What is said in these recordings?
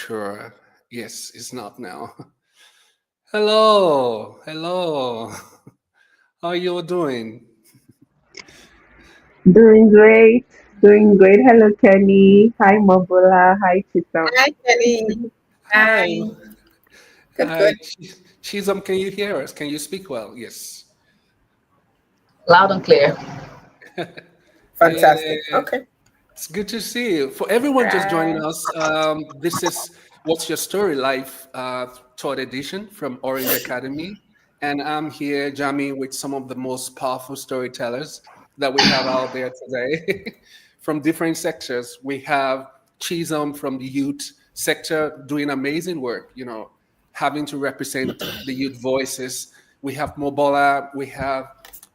sure. Yes, it's not now. Hello, hello. How are you doing? Doing great. Doing great. Hello, Kenny. Hi, Mabula. Hi, Chitam. Hi, Kelly. Hi. Hi, Good, hi. good. Chisholm, can you hear us? Can you speak well? Yes. Loud and clear. Fantastic. Yeah, Okay. it's good to see you. For everyone just joining Right. us, this is What's Your Story Life third edition from Orange Academy. And I'm here jamming with some of the most powerful storytellers that we have out there today from different sectors. We have Chisholm from the youth sector doing amazing work, having to represent the youth voices. We have Mobola,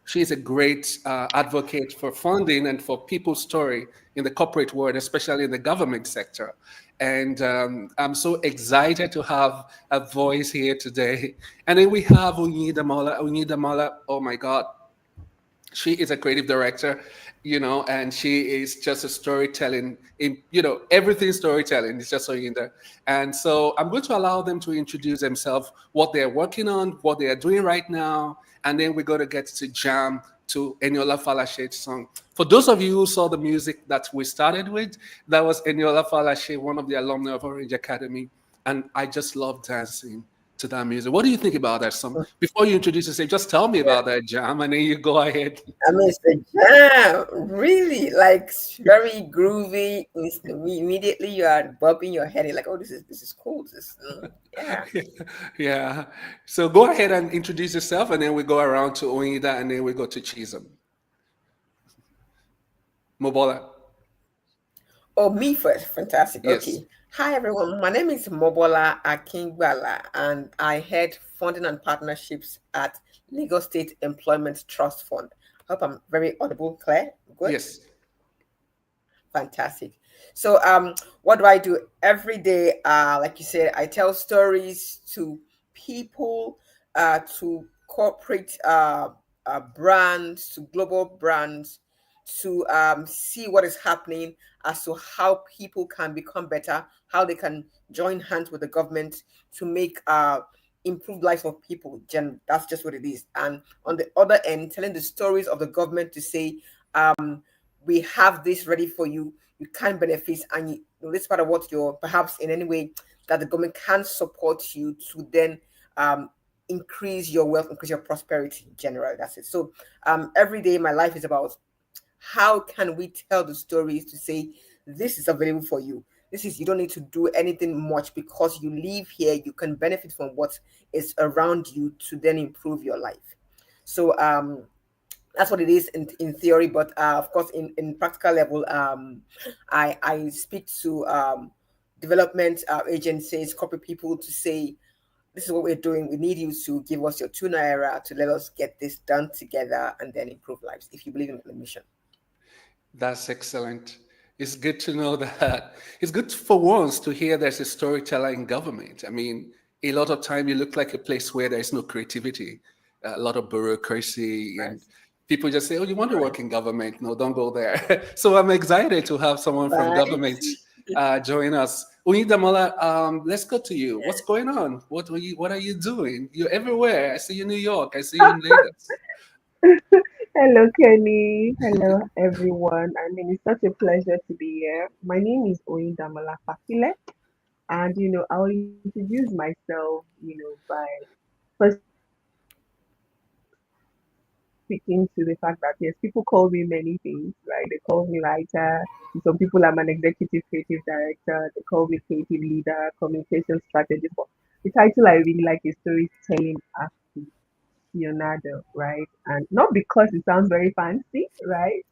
she's a great advocate for funding and for people's story in the corporate world, especially in the government sector. And I'm so excited to have a voice here today. And then we have Unyida Mala. Unyida Mala, oh my God, she is a creative director, and she is just a storytelling in, everything storytelling is just so in there. And so I'm going to allow them to introduce themselves, what they're working on, what they are doing right now, and then we're going to get to jam to Eniola Falashe's song. For those of you who saw the music that we started with, that was Eniola Falashe, one of the alumni of Orange Academy, and I just love dancing to that music. What do you think about that song? Before you introduce yourself, just tell me Yeah. about that jam, and then you go ahead. I mean, it's the jam. Really, like very groovy. Immediately, you are bobbing your head. You're like, oh, this is cool. Yeah. Yeah. So go ahead and introduce yourself, and then we go around to Oida, and then we go to Chisholm. Mobola. Oh, me first. Fantastic. Yes. Okay. Hi, everyone. My name is Mobola Akingbala, and I head funding and partnerships at Legal State Employment Trust Fund. Hope I'm very audible, Claire. Good. Yes. Fantastic. So, what do I do every day? Like you said, I tell stories to people, to corporate brands, to global brands, to see what is happening as to how people can become better, how they can join hands with the government to make improved lives of people. That's just what it is. And on the other end, telling the stories of the government to say, we have this ready for you. You can benefit, and this part of what you're perhaps in any way that the government can support you to then increase your wealth, increase your prosperity. Generally, that's it. So every day, my life is about how can we tell the stories to say this is available for you. This is, you don't need to do anything much because you live here. You can benefit from what is around you to then improve your life. So that's what it is in theory, but of course in practical level, I speak to development agencies, corporate people to say this is what we're doing. We need you to give us your 2 naira to let us get this done together and then improve lives if you believe in the mission. That's excellent. It's good to know that. It's good for once to hear there's a storyteller in government. I mean, a lot of time you look like a place where there's no creativity, a lot of bureaucracy, and Right. people just say, "Oh, you want to Right. work in government? No, don't go there." So I'm excited to have someone from Right. government join us. Damola, let's go to you. What's going on? What are you doing? You're everywhere. I see you in New York. I see you in Lagos. Hello, Kenny. Hello, everyone. I mean, it's such a pleasure to be here. My name is Oindamala Fakile, and I'll introduce myself, by first speaking to the fact that yes, people call me many things, right? They call me writer. To some people, I'm an executive creative director. They call me creative leader, communication strategist. But the title I really like is storytelling aficionado, right? And not because it sounds very fancy, right?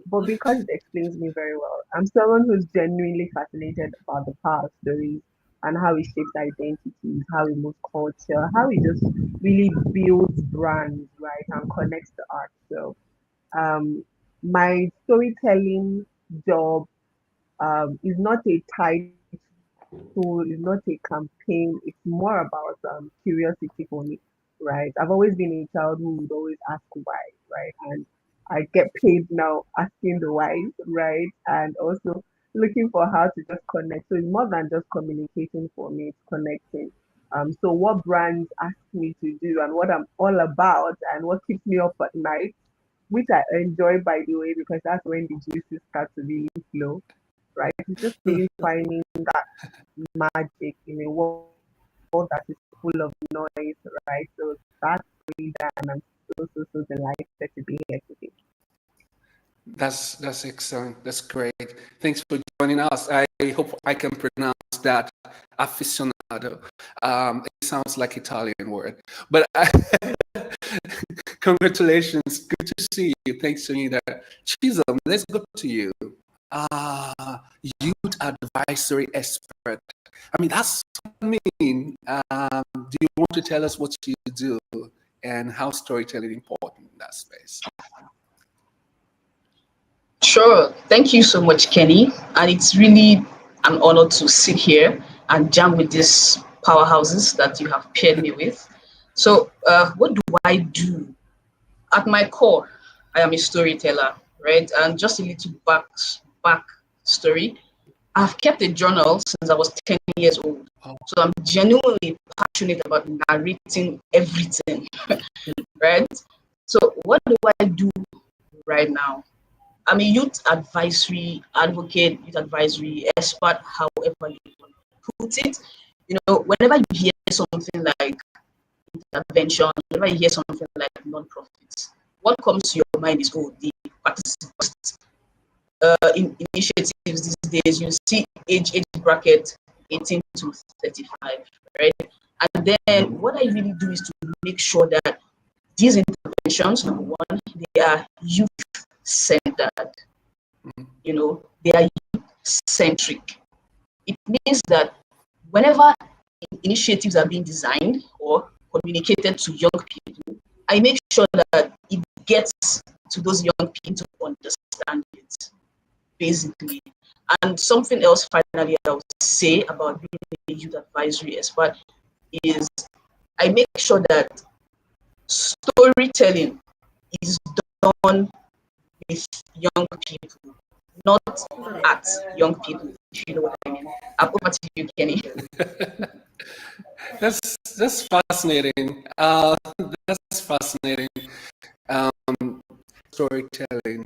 But because it explains me very well. I'm someone who's genuinely fascinated about the power of stories and how it shapes identities, how it moves culture, how it just really builds brands, right, and connects the art. So, um, my storytelling job is not a title, is not a campaign. It's more about curiosity for me, right? I've always been a child who would always ask why, right? And I get paid now asking the whys, right? And also looking for how to just connect. So it's more than just communicating for me, it's connecting. So what brands ask me to do and what I'm all about and what keeps me up at night, which I enjoy by the way, because that's when the juices start to really flow, right? It's just really finding that magic in a world that is full of noise, right? So that's really that, and I'm so delighted to be here today. That's excellent. That's great. Thanks for joining us. I hope I can pronounce that aficionado. It sounds like Italian word, but congratulations. Good to see you. Thanks for that. Chisholm, let's go to you. Youth advisory expert. I mean, that's what I mean. Do you want to tell us what you do and how storytelling is important in that space? Sure. Thank you so much, Kenny. And it's really an honor to sit here and jam with these powerhouses that you have paired me with. So, what do I do? At my core, I am a storyteller, right? And just a little back story. I've kept a journal since I was 10 years old. So I'm genuinely passionate about narrating everything, right? So what do I do right now? I'm a youth advisory advocate, youth advisory expert, however you want to put it. You know, whenever you hear something like intervention, whenever you hear something like non-profits, what comes to your mind is, oh, the participants in initiatives these days, you see age bracket 18 to 35, right? And then what I really do is to make sure that these interventions, number one, they are youth centered. You know, they are youth centric. It means that whenever initiatives are being designed or communicated to young people, I make sure that it gets to those young people to understand it, basically. And something else finally I would say about being a youth advisory expert is I make sure that storytelling is done with young people, not at young people, if you know what I mean. Over to you, Kenny. That's fascinating. That's fascinating. Storytelling.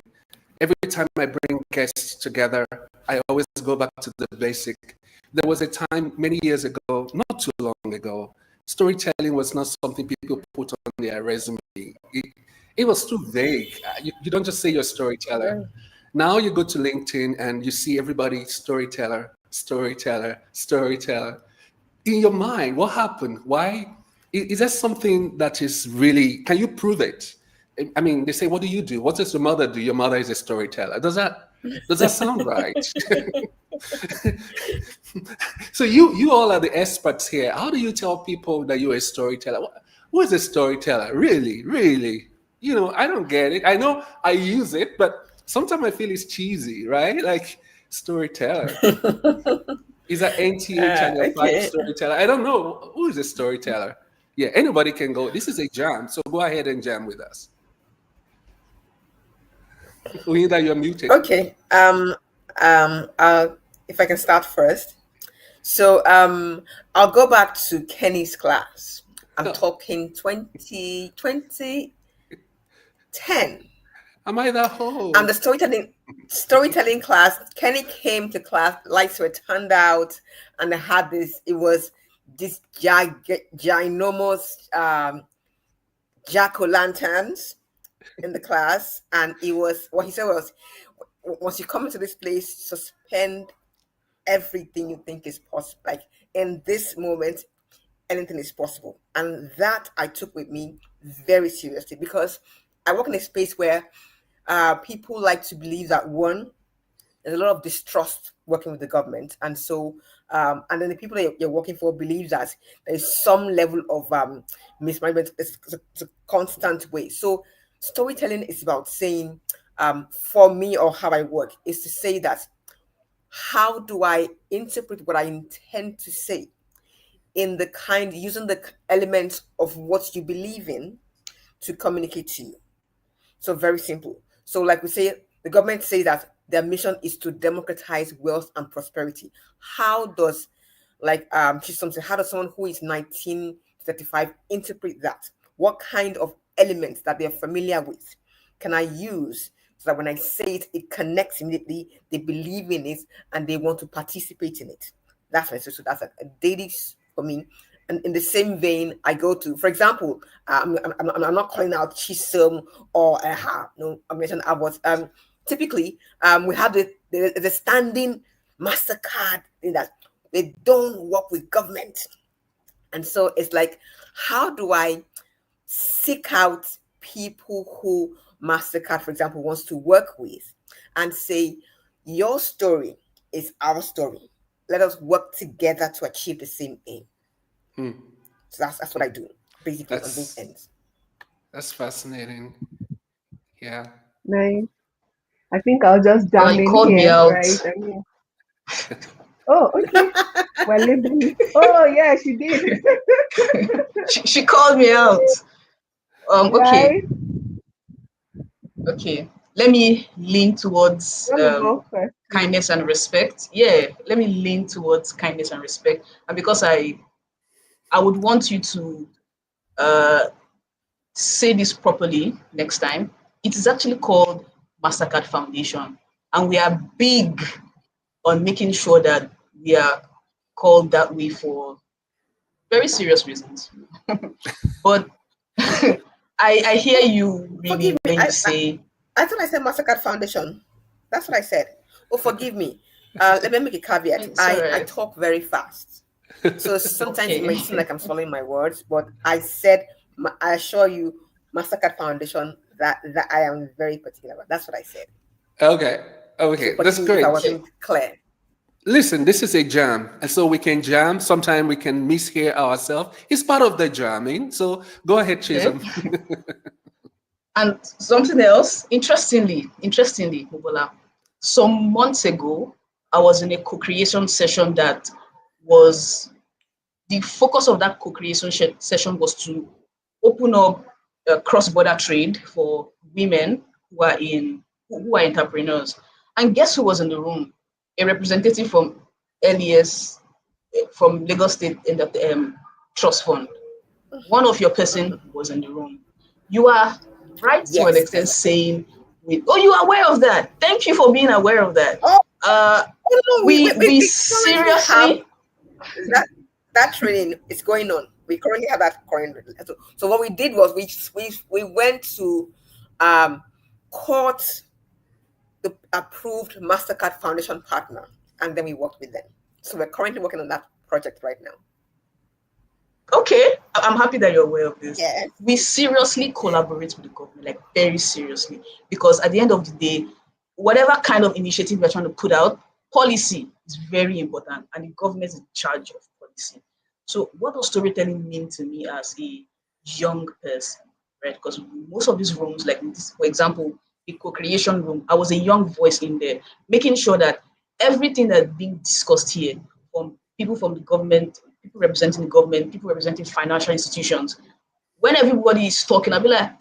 Every time I bring guests together, I always go back to the basic. There was a time many years ago, not too long ago, storytelling was not something people put on their resume. It was too vague. You don't just say you're a storyteller. Now you go to LinkedIn and you see everybody storyteller, storyteller, storyteller. In your mind, what happened? Why? Is that something that is really, can you prove it? I mean, they say, what do you do? What does your mother do? Your mother is a storyteller. Does that sound right? So you all are the experts here. How do you tell people that you're a storyteller? Who is a storyteller? Really, really? You know, I don't get it. I know I use it, but sometimes I feel it's cheesy, right? Like storyteller. Is that NTH and your five Okay. storyteller? I don't know. Who is a storyteller? Yeah, anybody can go. This is a jam, so go ahead and jam with us. Linda, you're muted. Okay. If I can start first. So I'll go back to Kenny's class. I'm talking 2010. Am I that old? And the storytelling class, Kenny came to class, lights were turned out, and they had this, it was this ginormous jack-o'-lanterns in the class. And it was, what he said was, once you come into this place, suspend everything you think is possible. Like in this moment, anything is possible. And that I took with me very seriously, because I work in a space where people like to believe that, one, there's a lot of distrust working with the government, and so and then the people that you're working for believe that there's some level of mismanagement. It's a constant way. So storytelling is about saying, for me, or how I work is to say that, how do I interpret what I intend to say in the kind, using the elements of what you believe in to communicate to you. So very simple. So like we say, the government says that their mission is to democratize wealth and prosperity. How does, like something, how does someone who is 1935 interpret that? What kind of elements that they're familiar with can I use so that when I say it, it connects immediately, they believe in it, and they want to participate in it? That's my, so that's a daily for me. And in the same vein, I go to, for example, I'm not calling out Chisholm or no, I'm mentioning Abbott. Typically, we have the standing MasterCard in that they don't work with government. And so it's like, how do I seek out people who MasterCard, for example, wants to work with and say, your story is our story. Let us work together to achieve the same aim. So that's what I do, basically, on both ends. That's fascinating. Yeah. Nice. I think I'll just jam Well, you in called me here, out. right? I mean, oh, okay. Well, labeling. Oh, yeah, she did. she called me out. Right? Okay. Let me lean towards You want to go first? kindness and respect. Yeah, let me lean towards kindness and respect. And because I would want you to say this properly next time. It is actually called MasterCard Foundation. And we are big on making sure that we are called that way for very serious reasons. But I hear you really when you say... I thought I said MasterCard Foundation. That's what I said. Oh, forgive me. Let me make a caveat. I talk very fast. So sometimes it may seem like I'm swallowing my words, but I said, I assure you, MasterCard Foundation, that I am very particular about. That's what I said. Okay. So That's great. If I wasn't clear. Listen, this is a jam, and so we can jam. Sometimes we can mishear ourselves. It's part of the jamming. So go ahead, Chisholm. And something else, interestingly, Mubola, some months ago, I was in a co-creation session that was, the focus of that co-creation session was to open up cross-border trade for women who are entrepreneurs. And guess who was in the room? A representative from LES, from Lagos State in the Trust Fund. One of your person was in the room. You are right to an extent saying, oh, you are aware of that. Thank you for being aware of that. We seriously... That training is going on. We currently have that current. So what we did was we went to court the approved MasterCard Foundation partner, and then we worked with them. So we're currently working on that project right now. Okay, I'm happy that you're aware of this. Yes. We seriously collaborate with the government, like very seriously, because at the end of the day, whatever kind of initiative we're trying to put out, policy is very important, and the government is in charge of policy. So what does storytelling mean to me as a young person, right? Because most of these rooms, like this, for example, the co-creation room, I was a young voice in there, making sure that everything that's being discussed here, from people from the government, people representing the government, people representing financial institutions, when everybody is talking, I'll be like,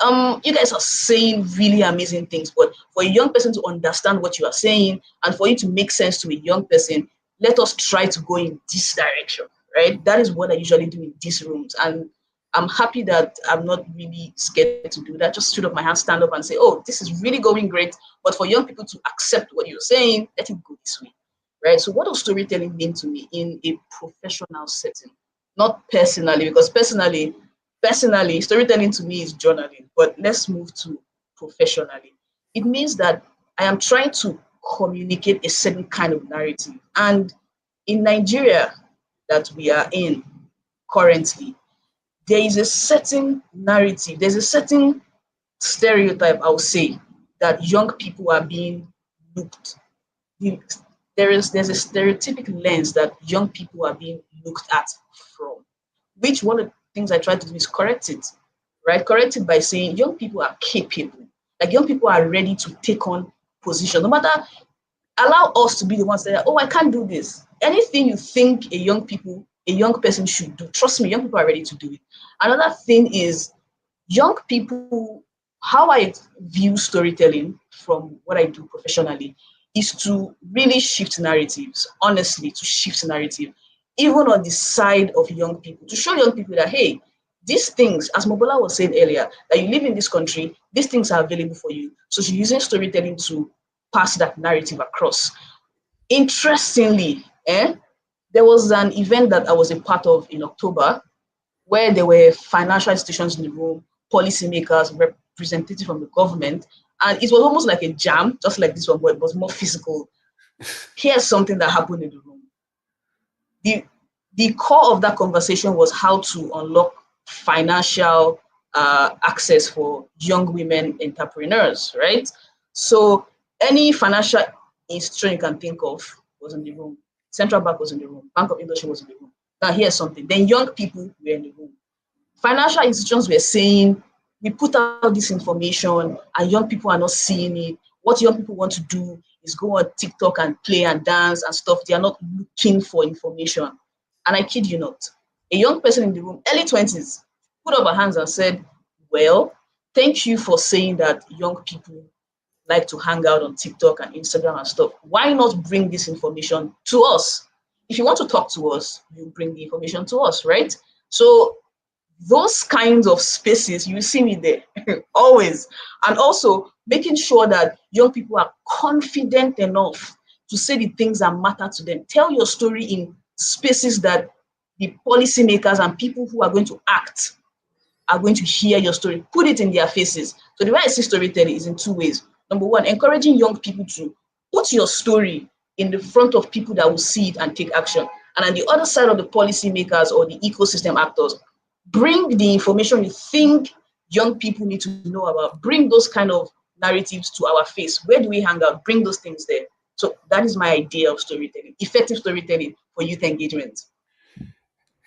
you guys are saying really amazing things, but for a young person to understand what you are saying and for it to make sense to a young person, let us try to go in this direction, right? That is what I usually do in these rooms. And I'm happy that I'm not really scared to do that. Just shoot up my hand, stand up and say, oh, this is really going great. But for young people to accept what you're saying, let it go this way, right? So what does storytelling mean to me in a professional setting? Not personally, because personally, storytelling to me is journaling, but let's move to professionally. It means that I am trying to communicate a certain kind of narrative. And in Nigeria that we are in currently, there is a certain narrative, there's a certain stereotype, I would say, that young people are being looked. There's a stereotypic lens that young people are being looked at from, which one of the things I try to do is correct it, right? Correct it by saying young people are capable. Like young people are ready to take on position. No matter, allow us to be the ones that, oh, I can't do this. Anything you think a young person should do, trust me, young people are ready to do it. Another thing is young people, how I view storytelling from what I do professionally is to really shift narratives, honestly, to shift narrative, even on the side of young people, to show young people that, hey, these things, as Mobola was saying earlier, that you live in this country, these things are available for you. So she's using storytelling to pass that narrative across. Interestingly, there was an event that I was a part of in October where there were financial institutions in the room, policymakers, representatives from the government, and it was almost like a jam, just like this one, but it was more physical. Here's something that happened in the room. The core of that conversation was how to unlock financial access for young women entrepreneurs, right? So any financial institution you can think of was in the room. Central Bank was in the room. Bank of Industry was in the room. Now here's something. Then young people were in the room. Financial institutions were saying, we put out this information and young people are not seeing it. What young people want to do is go on TikTok and play and dance and stuff. They are not looking for information. And I kid you not, a young person in the room, early 20s, put up her hands and said, well, thank you for saying that young people like to hang out on TikTok and Instagram and stuff. Why not bring this information to us? If you want to talk to us, you bring the information to us, right? So those kinds of spaces, you see me there always. And also making sure that young people are confident enough to say the things that matter to them. Tell your story in spaces that the policymakers and people who are going to act are going to hear your story. Put it in their faces. So the way I see storytelling is in two ways. Number one, encouraging young people to put your story in the front of people that will see it and take action. And on the other side of the policymakers or the ecosystem actors, bring the information you think young people need to know about. Bring those kind of narratives to our face. Where do we hang out? Bring those things there. So that is my idea of storytelling, effective storytelling for youth engagement.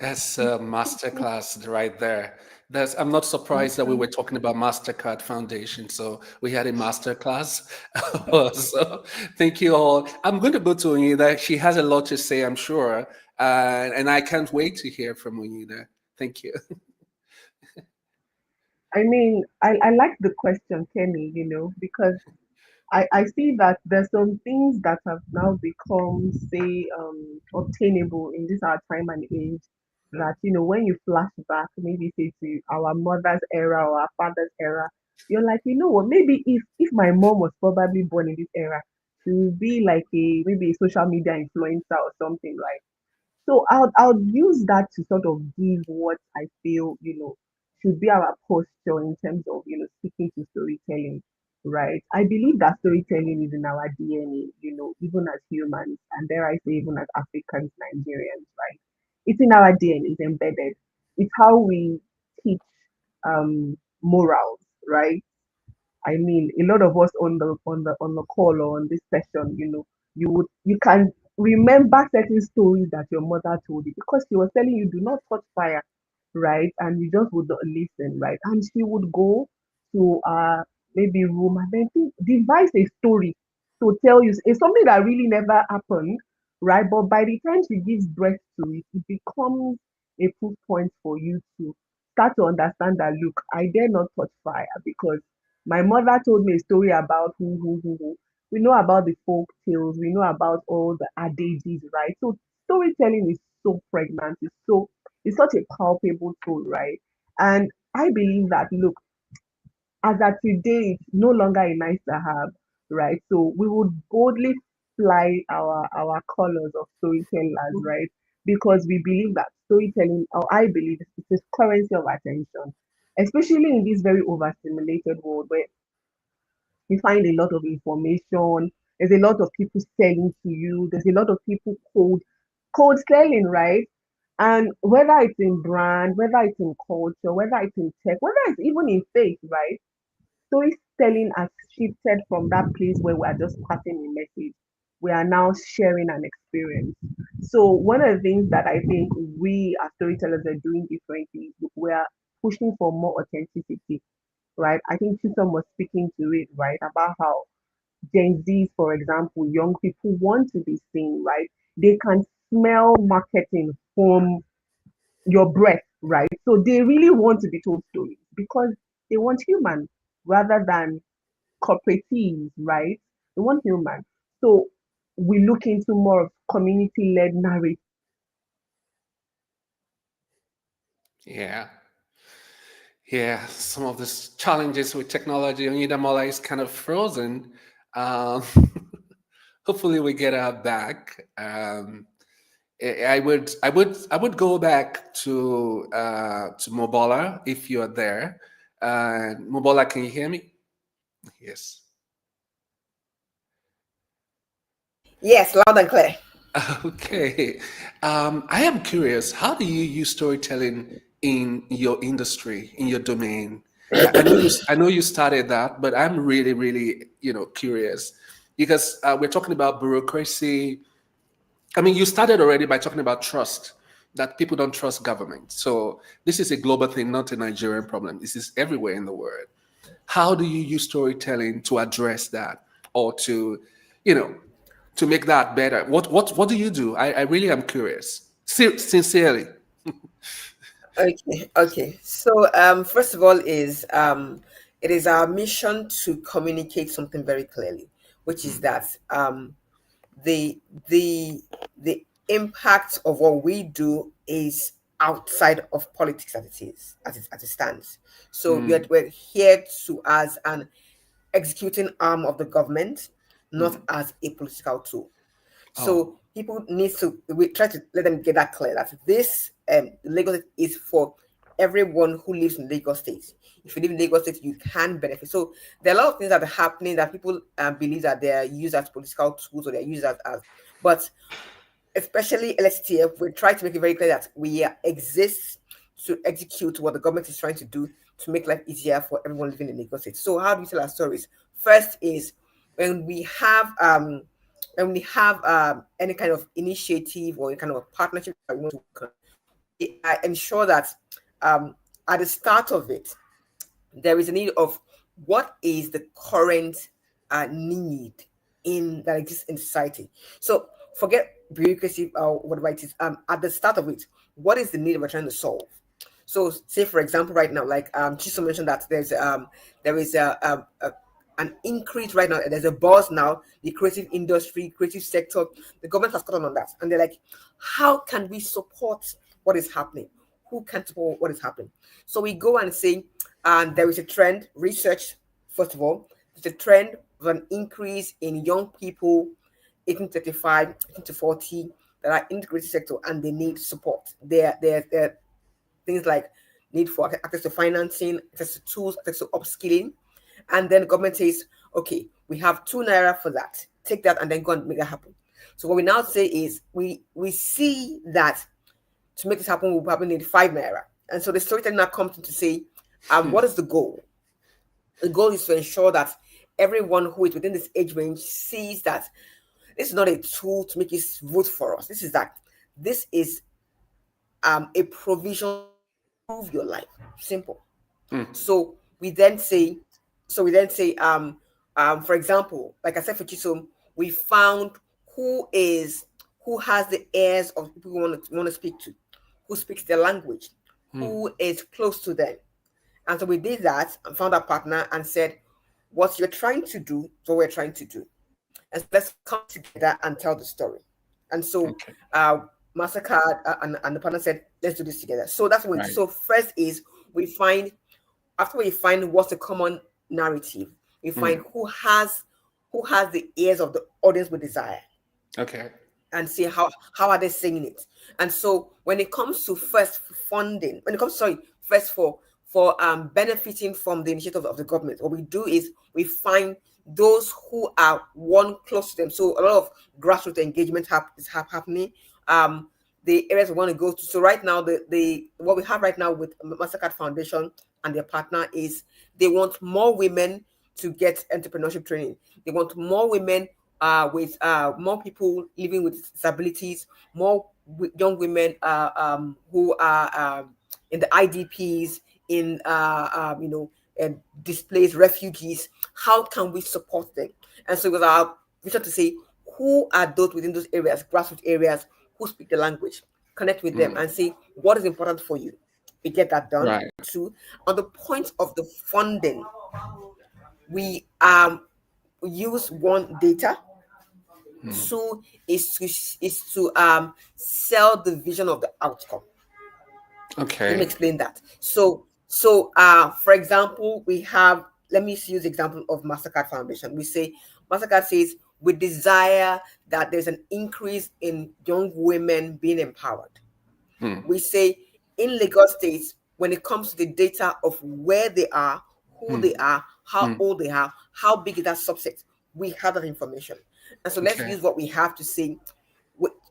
That's a masterclass right there. I'm not surprised that we were talking about MasterCard Foundation. So we had a masterclass. So thank you all. I'm going to go to Onyeda. She has a lot to say, I'm sure. And I can't wait to hear from Onyeda. Thank you. I mean, I like the question, Kenny, because I see that there's some things that have now become, say, obtainable in this our time and age that, when you flash back, maybe say to our mother's era or our father's era, you're like, you know what, maybe if my mom was probably born in this era, she would be like maybe a social media influencer or something, right? So I'll use that to sort of give what I feel, should be our posture in terms of, speaking to storytelling, right? I believe that storytelling is in our DNA, even as humans, and dare I say, even as Africans, Nigerians, right? It's in our DNA, it's embedded. It's how we teach morals, right? I mean, a lot of us on the call or on this session, you can remember certain stories that your mother told you because she was telling you do not touch fire, right? And you just would not listen, right? And she would go to maybe room and then devise a story to tell you. It's something that really never happened, right? But by the time she gives birth to it, it becomes a proof point for you to start to understand that look, I dare not touch fire because my mother told me a story about who. We know about the folk tales, we know about all the adages, right? So storytelling is so pregnant, it's such a palpable tool, right? And I believe that look, as at today, it's no longer a nice to have, right? So we would boldly fly our colors of storytellers, right? Because we believe that storytelling, or I believe it's a currency of attention, especially in this very overstimulated world where you find a lot of information. There's a lot of people selling to you. There's a lot of people cold selling, right? And whether it's in brand, whether it's in culture, whether it's in tech, whether it's even in faith, right? Storytelling has shifted from that place where we are just passing a message. We are now sharing an experience. So one of the things that I think we as storytellers are doing differently, we are pushing for more authenticity, right? I think Chisom was speaking to it, right, about how Gen Zs, for example, young people want to be seen, right? They can smell marketing from your breath, right? So they really want to be told stories because they want human rather than corporatees, right? They want human. So we look into more of community-led narrative. Yeah. Yeah, some of the challenges with technology. Onyedamala is kind of frozen. Um, hopefully, we get her back. I would go back to Mobola if you're there. Mobola, can you hear me? Yes. Yes, loud and clear. Okay. I am curious. How do you use storytelling in your industry, in your domain? I know you started that, but I'm really, really, curious because we're talking about bureaucracy. I mean, you started already by talking about trust, that people don't trust government. So this is a global thing, not a Nigerian problem. This is everywhere in the world. How do you use storytelling to address that or you know, to make that better? What do you do? I really am curious. Sincerely. Okay. So, first of all, it is our mission to communicate something very clearly, which is Mm, that the the the impact of what we do is outside of politics as it stands. So mm, we're here to as an executing arm of the government, not mm. as a political tool. Oh. So people need to, we try to let them get that clear that this Lagos State is for everyone who lives in Lagos State. If you live in Lagos State, you can benefit. So there are a lot of things that are happening that people believe that they are used as political tools or they are used as but especially LSTF, we try to make it very clear that we exist to execute what the government is trying to do to make life easier for everyone living in Lagos State. So how do we tell our stories? First is when we have any kind of initiative or any kind of partnership that we want to work on, we ensure that at the start of it, there is a need of what is the current need in that exists in society. So forget bureaucracy or whatever it is. At the start of it, what is the need we're trying to solve? So, say for example, right now, like Chiso mentioned that there is an increase right now. There's a buzz now. The creative industry, creative sector, the government has caught on that, and they're like, how can we support what is happening? Who can support what is happening? So we go and say, there is a trend. Research, first of all, there's a trend of an increase in young people 1835, 18 to 40 that are in the creative sector and they need support. They're things like need for access to financing, access to tools, access to upskilling. And then the government says, okay, we have 2 naira for that. Take that and then go and make that happen. So what we now say is we see that to make this happen, we'll probably need 5 naira. And so the storyteller now comes in to say, what is the goal? The goal is to ensure that everyone who is within this age range sees that this is not a tool to make you vote for us. This is a provision to improve your life. Simple. Mm, So we then say, for example, like I said for Chisom, we found who has the ears of people we want to speak to, who speaks their language, mm, who is close to them. And so we did that and found a partner and said, what you're trying to do is what we're trying to do. And so let's come together and tell the story. And so okay. MasterCard and the partner said, let's do this together. So that's what we do. Right. So first is after we find what's the common narrative, we Mm, find who has the ears of the audience we desire okay. and see how are they saying it. And so when it comes to first funding, when it comes first for benefiting from the initiative of the government, what we do is we find those who are one close to them. So a lot of grassroots engagement is happening. The areas we want to go to. So right now, the what we have right now with Mastercard Foundation and their partner is they want more women to get entrepreneurship training. They want more women with more people living with disabilities, more young women who are in the IDPs, in displaced refugees. How can we support them? And so, with our vision to say, who are those within those areas, grassroots areas, who speak the language, connect with them, Mm, and see what is important for you. We get that done. right. Two, on the point of the funding, we use one data. Two is to sell the vision of the outcome. Let me Okay. explain that. For example, we have, let me use the example of Mastercard Foundation. We say, Mastercard says, we desire that there's an increase in young women being empowered. We say, in Lagos State, when it comes to the data of where they are, who they are, how old they are, how big is that subset, we have that information. And so let's Okay. use what we have to say.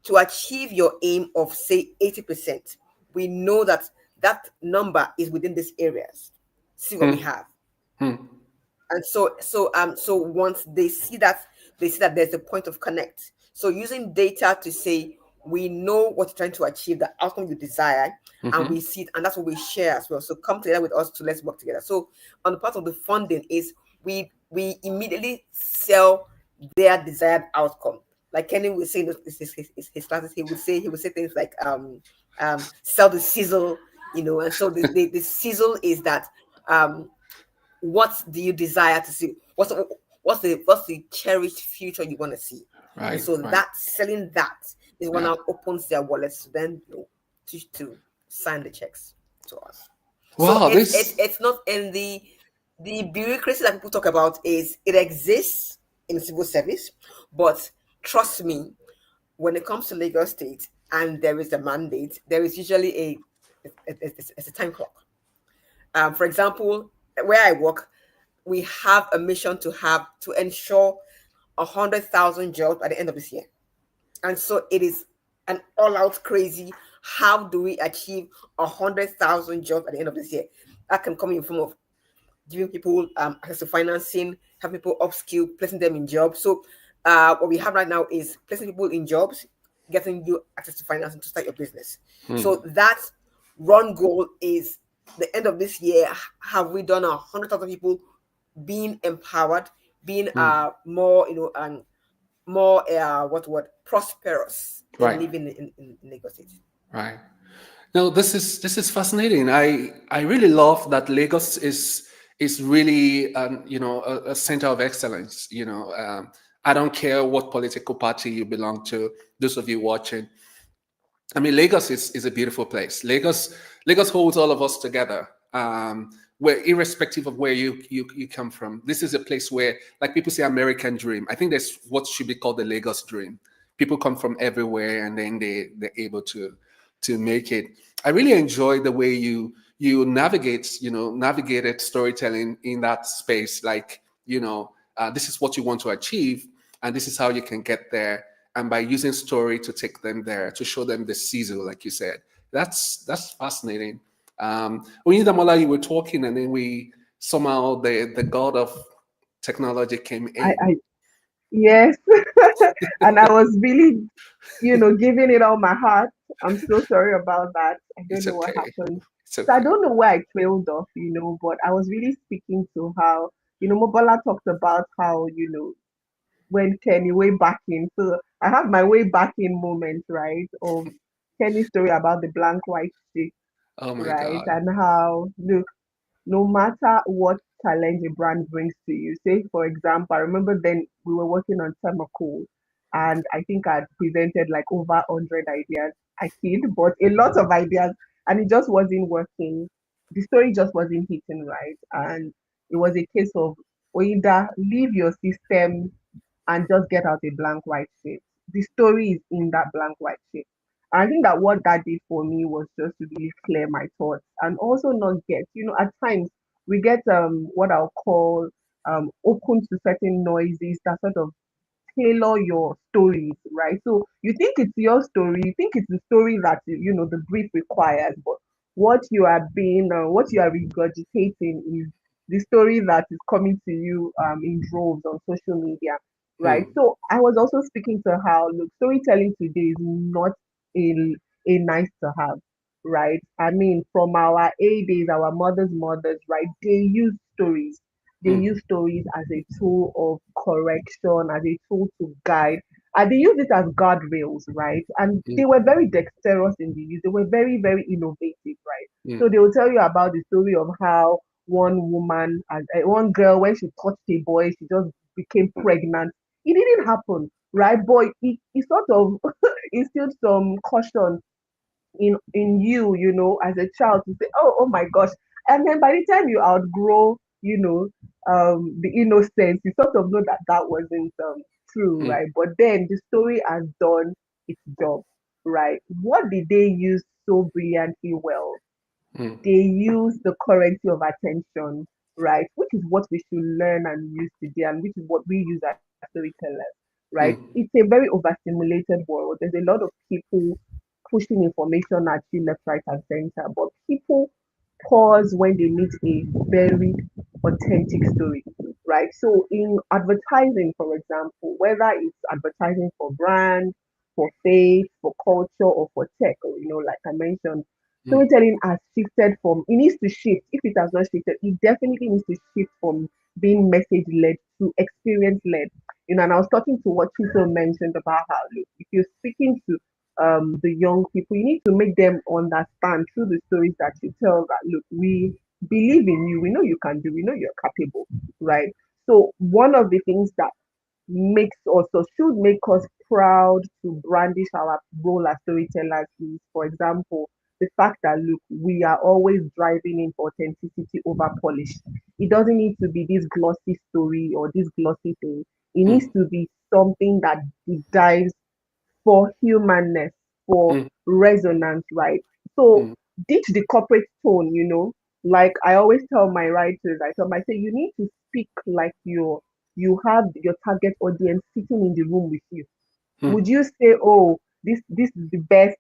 To achieve your aim of, say, 80%, we know that that number is within these areas. See what we have. And so once they see that, there's a point of connect. So using data to say, we know what you're trying to achieve, the outcome you desire, and we see it, and that's what we share as well. So come together with us to let's work together. So on the part of the funding is we immediately sell their desired outcome. Like Kenny was saying, his classes, he would say things like sell the sizzle, and so the sizzle is that what do you desire to see? What's the cherished future you want to see? And Right. so Right. that selling that is what Yeah. now opens their wallets to then to sign the checks to us. So Wow. it's not in the bureaucracy that people talk about. Is it exists in civil service, but trust me, when it comes to Lagos State and there is a mandate, there is usually a time clock. For example, where I work, we have a mission to ensure 100,000 jobs by the end of this year. And so it is an all-out crazy. How do we achieve 100,000 jobs at the end of this year? That can come in form of giving people access to financing, having people upskill, placing them in jobs. So what we have right now is placing people in jobs, getting you access to financing to start your business. So that run goal is the end of this year. Have we done 100,000 people being empowered, being more, and more prosperous in Right. living in Lagos State? Right. No, this is fascinating. I really love that Lagos is really a center of excellence. I don't care what political party you belong to. Those of you watching, I mean, Lagos is a beautiful place. Lagos holds all of us together. Where irrespective of where you come from, this is a place where, like people say, American dream. I think that's what should be called the Lagos dream. People come from everywhere, and then they're able to make it. I really enjoy the way you navigated storytelling in that space. Like, this is what you want to achieve, and this is how you can get there. And by using story to take them there, to show them the sizzle, like you said, that's fascinating. Oyindamola, you were talking, and then we somehow the god of technology came in. I yes, and I was really, giving it all my heart. I'm so sorry about that. I don't It's know what okay. happened. It's So I okay. don't know where I trailed off, but I was really speaking to how, Mobola talked about how, when Kenny way back in. So I have my way back in moment, right, of Kenny's story about the blank white sheet, Oh my right, God. and how, look, no matter what challenge a brand brings to you. Say, for example, I remember then we were working on Thermocool, and I think I'd presented like over 100 ideas. I kid, but a lot of ideas, and it just wasn't working. The story just wasn't hitting right, and it was a case of either leave your system and just get out a blank white sheet. The story is in that blank white sheet. And I think that what that did for me was just to really clear my thoughts and also not get, at times we get what I'll call open to certain noises that sort of tailor your stories, right? So you think it's your story, you think it's the story that the brief requires, but what you are regurgitating is the story that is coming to you in droves on social media, right? Hmm. So I was also speaking to how look, storytelling today is not a a nice to have, right? I mean, from our A days, our mothers, right? They Hmm. use stories as a tool of correction, as a tool to guide, and they use it as guardrails, right? And Hmm. they were very dexterous in the use. They were very, very innovative, right? Hmm. So they will tell you about the story of how one woman, one girl, when she touched a boy, she just became pregnant it didn't happen, right? But it sort of instilled some caution in you, as a child, to say, oh my gosh. And then by the time you outgrow, the innocence, you sort of know that that wasn't true, mm, right? But then the story has done its job, right? What did they use so brilliantly well? mm, They use the currency of attention, right? Which is what we should learn and use today, and which is what we use as storytellers, right? mm, It's a very overstimulated world. There's a lot of people pushing information at you left, right, and center, but people pause when they meet a very authentic story, right? So in advertising, for example, whether it's advertising for brand, for faith, for culture, or for tech, or, like I mentioned, mm, storytelling has shifted from, it needs to shift. If it has not shifted, it definitely needs to shift from being message led to experience led. And I was talking to what Chiso mentioned about how, look, if you're speaking to the young people, you need to make them understand through the stories that you tell that, look, we believe in you, we know you can do, we know you're capable, right? So one of the things that makes us or should make us proud to brandish our role as storytellers is, for example, the fact that, look, we are always driving in for authenticity over polish. It doesn't need to be this glossy story or this glossy thing. It needs mm, to be something that dives for humanness, for mm, resonance, right? So mm, ditch the corporate tone, Like I always tell my writers, I say you need to speak like you have your target audience sitting in the room with you. mm, Would you say, oh, this is the best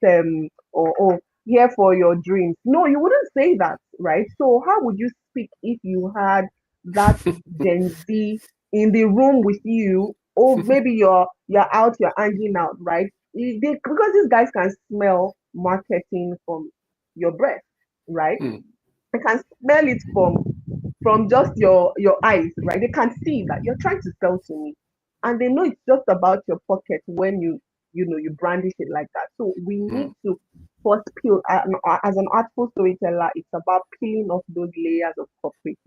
or oh, here for your dreams? No, you wouldn't say that, right? So how would you speak if you had that Gen Z in the room with you? Or maybe you're out, you're hanging out, right? Because these guys can smell marketing from your breath, right? mm, They can smell it from just your eyes, right? They can see that you're trying to sell to me, and they know it's just about your pocket when you brandish it like that. So we need mm, to first peel. As an artful storyteller, it's about peeling off those layers of corporate,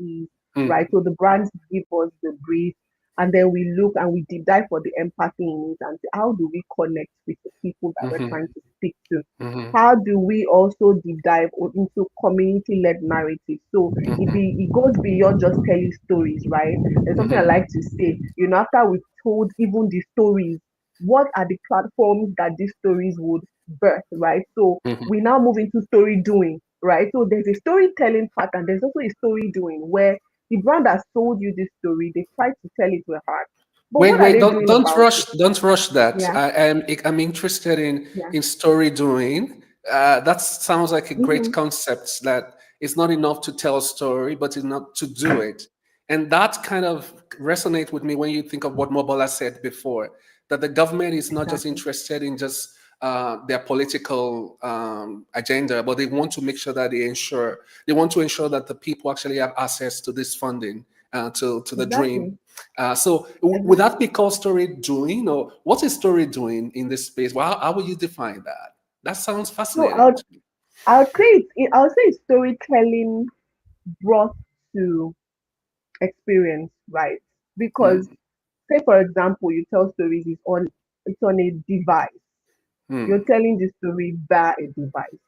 mm, right? So the brands give us the brief, and then we look and we deep dive for the empathy in it and say, how do we connect with the people that we're mhm, trying to speak to? mhm, How do we also deep dive into community-led narrative? So mhm, it goes beyond just telling stories, right? There's something I mhm, like to say. After we've told even the stories, what are the platforms that these stories would birth, right? So mhm. we now move into story doing, right? So there's a storytelling part and there's also a story doing where the brand has told you this story, they try to tell it to your heart. But Wait, what are wait, they don't doing don't about rush, it? don't rush that. Yeah, I'm interested yeah. in story doing. That sounds like a great Mm-hmm. concept. That it's not enough to tell a story, but it's not to do it. And that kind of resonates with me when you think of what Mobola said before, that the government is not just Exactly. interested in just their political agenda, but they want to make sure that they want to ensure that the people actually have access to this funding, to the dream. Exactly. So would Exactly. that be called story doing, or what is story doing in this space? Well, how would you define that? That sounds So fascinating. I'll say storytelling brought to experience, right? Because Mm, say for example, you tell stories it's on a device. mm, You're telling the story via a device.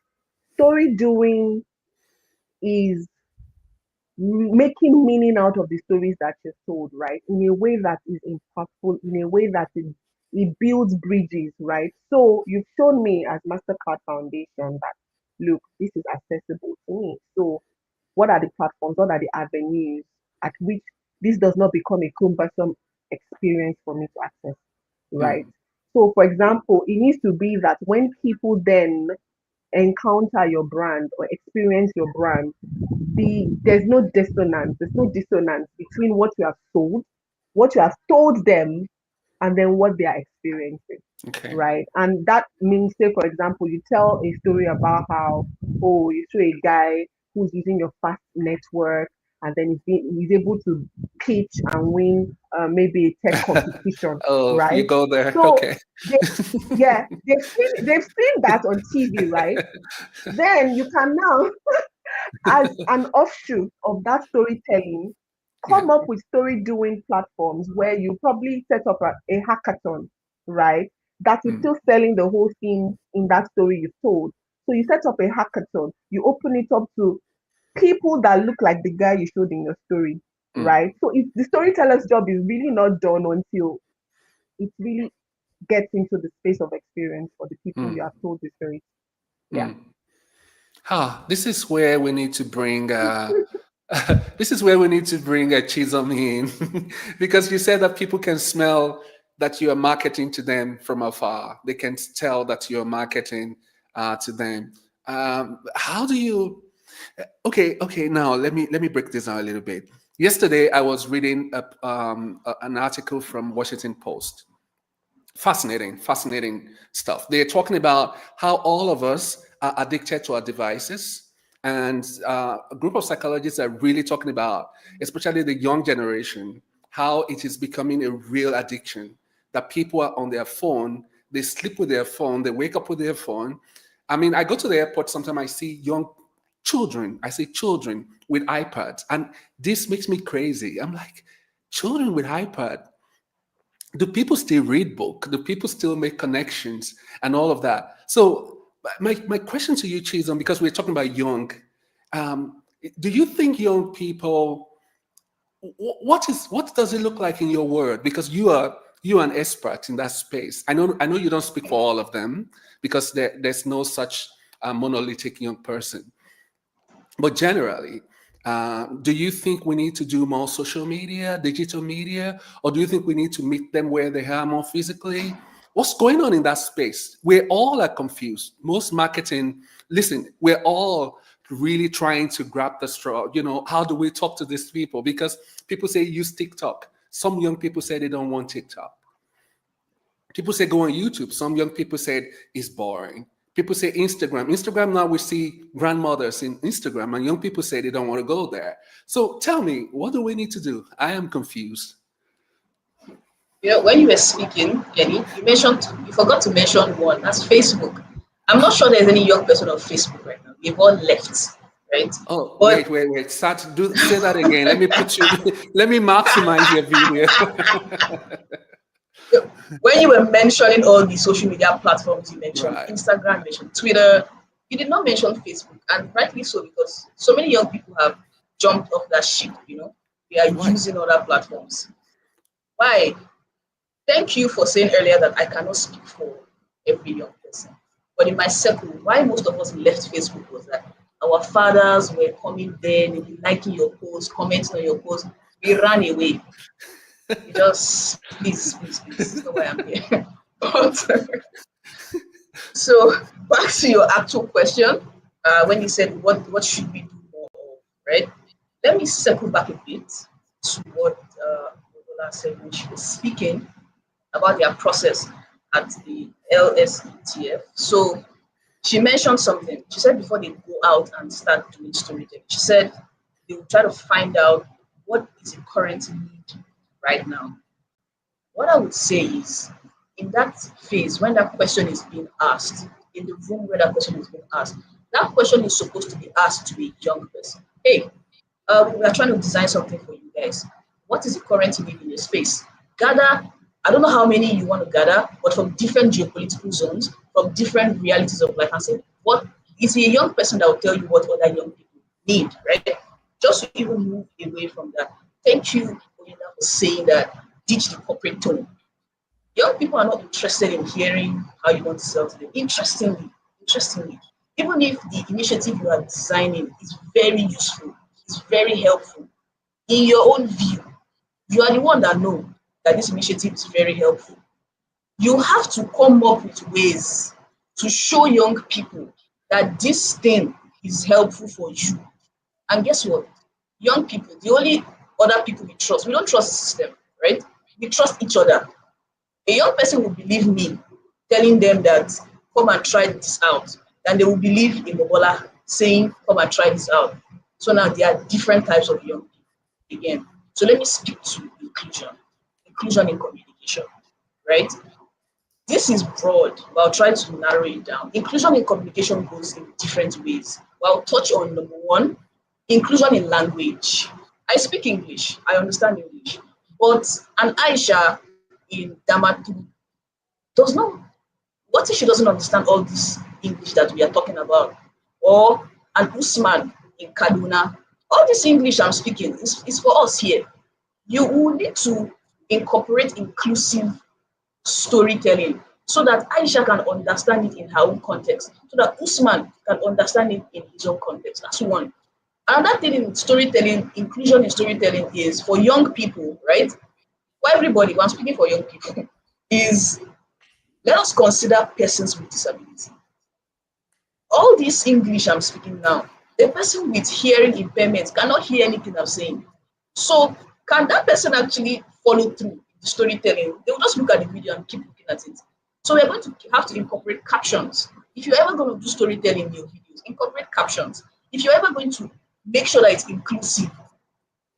Story doing is making meaning out of the stories that you're told, right? In a way that is impactful, in a way that it builds bridges, right? So you've shown me as Mastercard Foundation that look, this is accessible to me. So what are the platforms? What are the avenues at which this does not become a cumbersome experience for me to access, right? mm, So, for example, it needs to be that when people then encounter your brand or experience your brand, there's no dissonance between what you have sold, what you have told them, and then what they are experiencing, okay. right? And that means, say, for example, you tell a story about how, oh, you show a guy who's using your fast network, and then he's able to pitch and win maybe a tech competition, Oh, you right? go there. So, Okay. they, yeah, they've seen that on TV, right? Then you can now, as an offshoot of that storytelling, come up with story doing platforms where you probably set up a hackathon, right? That is still selling the whole thing in that story you told. So you set up a hackathon, you open it up to people that look like the guy you showed in your story, right? So the storyteller's job is really not done until it really gets into the space of experience for the people you have told the story. Yeah. This is where we need to bring this is where we need to bring a Chisholm in because you said that people can smell that you are marketing to them from afar. They can tell that you're marketing to them. How do you? Okay. Now let me break this down a little bit. Yesterday, I was reading an article from Washington Post. Fascinating stuff. They're talking about how all of us are addicted to our devices. And a group of psychologists are really talking about, especially the young generation, how it is becoming a real addiction, that people are on their phone, they sleep with their phone, they wake up with their phone. I mean, I go to the airport, sometimes I see children with iPads, and this makes me crazy. I'm like, children with iPad, do people still read book? Do people still make connections and all of that? So my question to you, Chisholm, because we're talking about young, do you think young people, what does it look like in your world? Because you're an expert in that space. I know you don't speak for all of them because there's no such monolithic young person. But generally, do you think we need to do more social media, digital media, or do you think we need to meet them where they are more physically? What's going on in that space? We all are confused. Most marketing, listen, we're all really trying to grab the straw. How do we talk to these people? Because people say use TikTok. Some young people say they don't want TikTok. People say go on YouTube. Some young people said it's boring. People say Instagram. Instagram now we see grandmothers in Instagram, and young people say they don't want to go there. So tell me, what do we need to do? I am confused. When you were speaking, Kenny, you forgot to mention one. That's Facebook. I'm not sure there's any young person on Facebook right now. They've all left, right? Oh, but, wait. Say that again. Let me let me maximize your video. When you were mentioning all the social media platforms, you mentioned Right. Instagram, you mentioned Twitter, you did not mention Facebook, and rightly so, because so many young people have jumped off that ship. They are using other platforms. Why? Thank you for saying earlier that I cannot speak for every young person, but in my circle, why most of us left Facebook was that our fathers were coming there, they were liking your posts, commenting on your posts. We ran away. We just please, this is not why I'm here. But so back to your actual question, when you said what should we do more of, right? Let me circle back a bit to what Ola said when she was speaking about their process at the LSETF. So she mentioned something. She said before they go out and start doing storytelling, she said they will try to find out what is the current need right now. What I would say is, in that phase, when that question is being asked, in the room where that question is being asked, that question is supposed to be asked to a young person. Hey, we are trying to design something for you guys. What is the current need in your space? Gather, I don't know how many you want to gather, but from different geopolitical zones, from different realities of life, and say, what is a young person that will tell you what other young people need, right? Just to even move away from that. Thank you, Oyinda, for saying that. Ditch the corporate tone. Young people are not interested in hearing how you want to sell to them. Interestingly, even if the initiative you are designing is very useful, is very helpful, in your own view, you are the one that know that this initiative is very helpful. You have to come up with ways to show young people that this thing is helpful for you. And guess what? Young people, the only other people we don't trust the system, right? We trust each other. A young person will believe me telling them that come and try this out, and they will believe in Bobola saying come and try this out. So now there are different types of young people again. So let me speak to inclusion in communication, right? This is broad, but I'll try to narrow it down. Inclusion in communication goes in different ways. Well, I'll touch on number one, inclusion in language. I speak English, I understand English, but an Aisha in Damaturu does not. What if she doesn't understand all this English that we are talking about? Or an Usman in Kaduna? All this English I'm speaking is for us here. You will need to incorporate inclusive storytelling so that Aisha can understand it in her own context, so that Usman can understand it in his own context. That's one. Another thing in storytelling, inclusion in storytelling is for young people, right? For everybody, but I'm speaking for young people, is let us consider persons with disability. All this English I'm speaking now, a person with hearing impairment cannot hear anything I'm saying. So can that person actually follow through the storytelling? They will just look at the video and keep looking at it. So we're going to have to incorporate captions. If you're ever going to do storytelling in your videos, incorporate captions. If you're ever going to make sure that it's inclusive,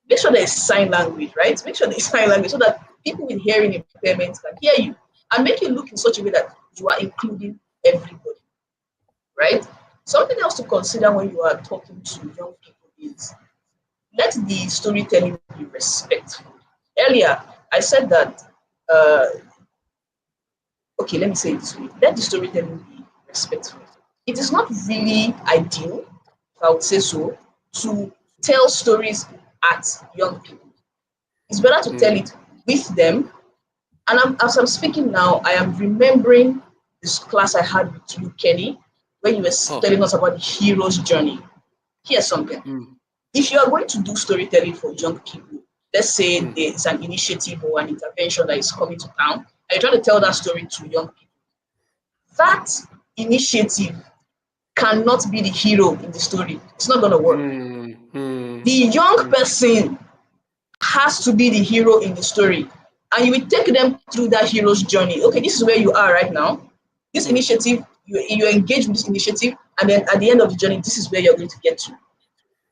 make sure there's sign language, right? Make sure there's sign language so that people with hearing impairments can hear you and make you look in such a way that you are including everybody, right? Something else to consider when you are talking to young people is let the storytelling be respectful. Earlier, I said that, okay, let me say it this way, let the storytelling be respectful. It is not really ideal, if I would say so, to tell stories at young people. It's better to tell it with them. And as I'm speaking now, I am remembering this class I had with you, Kenny, where you were telling us about the hero's journey. Here's something. If you are going to do storytelling for young people, let's say there's an initiative or an intervention that is coming to town, and you're trying to tell that story to young people, that initiative cannot be the hero in the story. It's not going to work. The young person has to be the hero in the story. And you will take them through that hero's journey. Okay, this is where you are right now. This initiative, you engage with this initiative, and then at the end of the journey, this is where you're going to get to.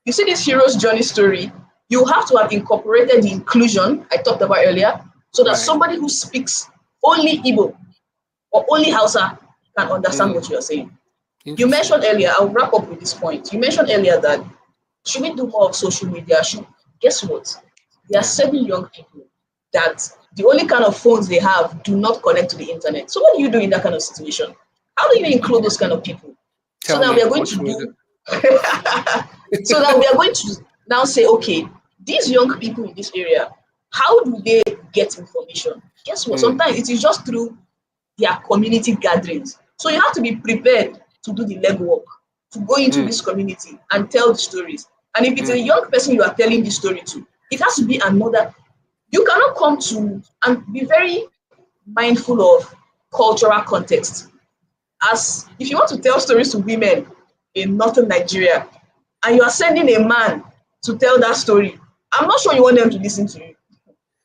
You see this hero's journey story, you have to have incorporated the inclusion I talked about earlier, so that somebody who speaks only Igbo or only Hausa can understand what you are saying. You mentioned earlier, I'll wrap up with this point. You mentioned earlier that should we do more of social media? Guess what? There are 7 young people that the only kind of phones they have do not connect to the internet. So what do you do in that kind of situation? How do you include those kind of people? So now we are going to do so now we are going to now say, okay, these young people in this area, how do they get information? Guess what? Sometimes it is just through their community gatherings. So you have to be prepared to do the legwork, to go into this community and tell the stories. And if it's a young person you are telling the story to, it has to be another. You cannot come to and be very mindful of cultural context. As if you want to tell stories to women in northern Nigeria, and you are sending a man to tell that story, I'm not sure you want them to listen to you.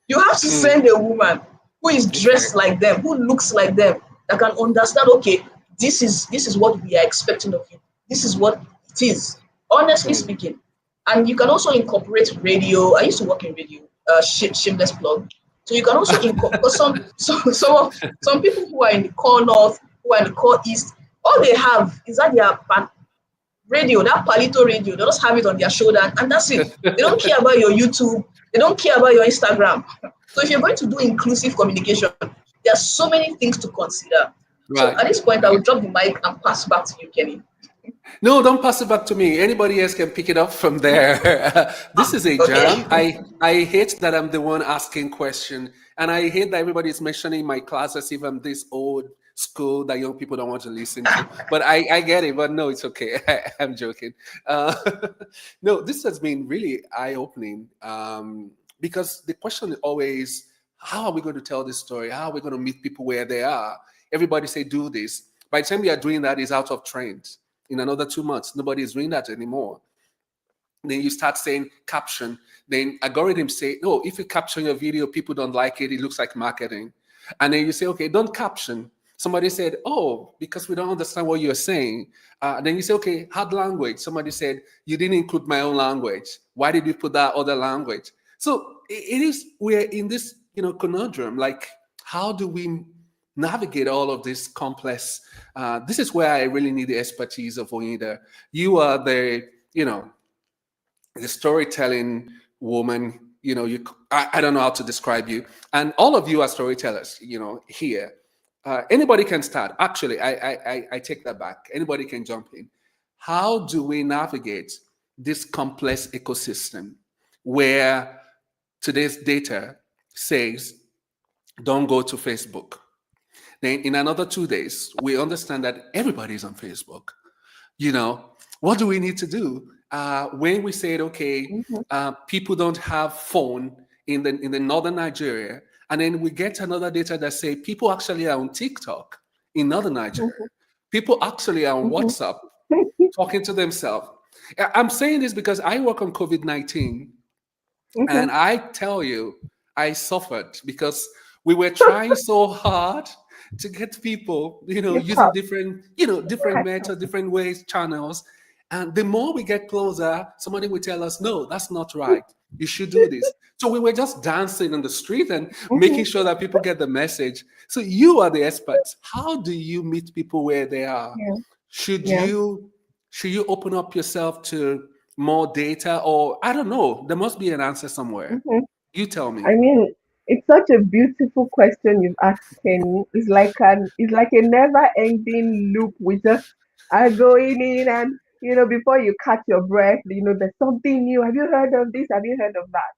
You have to send a woman who is dressed like them, who looks like them, that can understand, okay, this is what we are expecting of you. This is what it is, honestly speaking. And you can also incorporate radio. I used to work in radio, shameless plug. So you can also incorporate some people who are in the core north, who are in the core east, all they have is that their radio, that palito radio, they just have it on their shoulder, and that's it. They don't care about your YouTube, they don't care about your Instagram. So if you're going to do inclusive communication, there are so many things to consider. So at this point, I will drop the mic and pass back to you, Kenny. No, don't pass it back to me. Anybody else can pick it up from there. This is a jam. I hate that I'm the one asking question, and I hate that everybody's mentioning my class as if I'm this old school that young people don't want to listen to. But I get it. But no, it's okay. I'm joking. No, this has been really eye-opening because the question is always, how are we going to tell this story? How are we going to meet people where they are? Everybody say do this. By the time we are doing that, it's out of trend. In another 2 months, nobody is doing that anymore. Then you start saying caption. Then algorithms say, no, if you caption your video, people don't like it. It looks like marketing. And then you say, okay, don't caption. Somebody said, oh, because we don't understand what you're saying. Then you say, okay, hard language. Somebody said, you didn't include my own language. Why did you put that other language? So we're in this, conundrum. Like, how do we navigate all of this complex? This is where I really need the expertise of Oida. You are the storytelling woman. I don't know how to describe you. And all of you are storytellers, here. Anybody can start. Actually, I take that back. Anybody can jump in. How do we navigate this complex ecosystem where today's data says, don't go to Facebook? Then in another 2 days, we understand that everybody's on Facebook. What do we need to do? When we said, okay, people don't have phone in the northern Nigeria, and then we get another data that say people actually are on TikTok in northern Nigeria. People actually are on WhatsApp talking to themselves. I'm saying this because I work on COVID-19, and I tell you, I suffered because we were trying so hard to get people, using different methods, different ways, channels. And the more we get closer, somebody will tell us, no, that's not right. You should do this. So we were just dancing in the street and making sure that people get the message. So you are the experts. How do you meet people where they are? Yeah. Should you open up yourself to more data, or I don't know? There must be an answer somewhere. You tell me. I mean, it's such a beautiful question you've asked, Kenny. It's like a never-ending loop. We just are going in, and before you catch your breath, there's something new. Have you heard of this? Have you heard of that?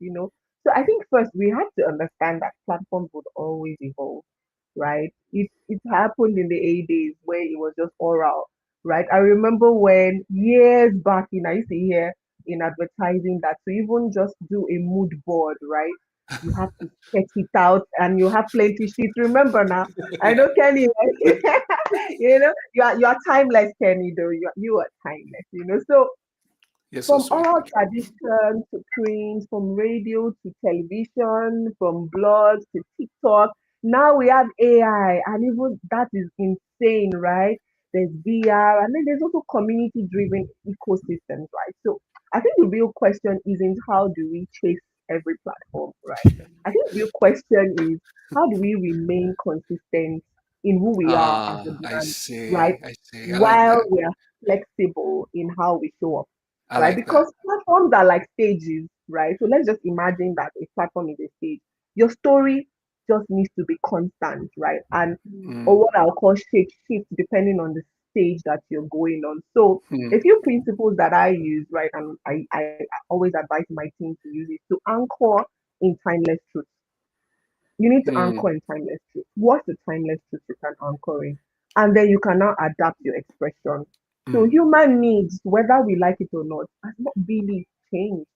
So I think first we have to understand that platforms would always evolve, right? It happened in the A days where it was just oral, right? I remember when years back, I used to hear in advertising that to even just do a mood board, right? You have to sketch it out and you have plenty sheets. Remember now, I know Kenny, right? You are timeless, Kenny, though. You are timeless, So Yes, so from sweet. oral tradition to print, from radio to television, from blogs to TikTok. Now we have AI, and even that is insane, right? There's VR, and then there's also community driven ecosystems, right? So I think the real question isn't how do we chase every platform, right? I think the real question is how do we remain consistent in who we are as a I brand, see. right? I see. I like While that. we are flexible in how we show up, I right? like that. Because platforms are like stages, right? So let's just imagine that a platform is a stage. Your story just needs to be constant, right? And or Mm, what I'll call shape shift depending on the stage that you're going on. So mm, a few principles that I use, right, and I always advise my team to use it to anchor in timeless truth. You need to mm, anchor in timeless truth. What's the timeless truth you can anchor in? And then you can now adapt your expression. So mm, human needs, whether we like it or not, has not really changed.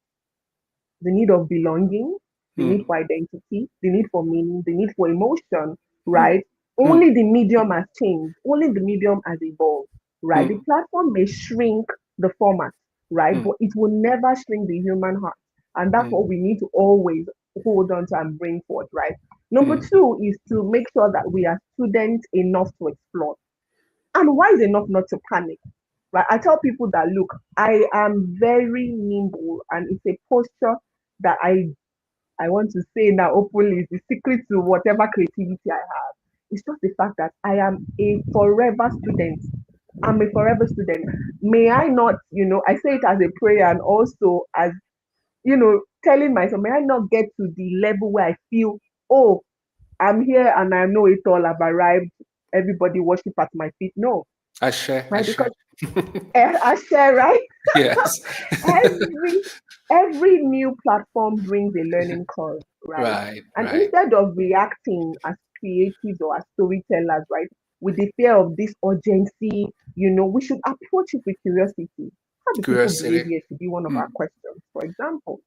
The need of belonging, the need mm, for identity, the need for meaning, the need for emotion, mm, right? mm, Only the medium has changed. Only the medium has evolved, right? The mm, platform may shrink the format, right? mm, But it will never shrink the human heart. And that's mm, what we need to always hold on to and bring forth, right? Number mm, two is to make sure that we are students enough to explore and wise enough not to panic. Right? I tell people that look, I am very nimble, and it's a posture that I want to say now openly is the secret to whatever creativity I have. It's just the fact that I am a forever student. I'm a forever student. May I not, I say it as a prayer and also as, telling myself, may I not get to the level where I feel, oh, I'm here and I know it all, I've arrived, everybody worship at my feet. No, I share. I right? share. Because I share, right? Yes. every every new platform brings a learning curve, right? Right. And Right. instead of reacting as creatives or as storytellers, right, with the fear of this urgency, we should approach it with curiosity. How do people behave Curiosity. here should be one of our Mm, questions. For example,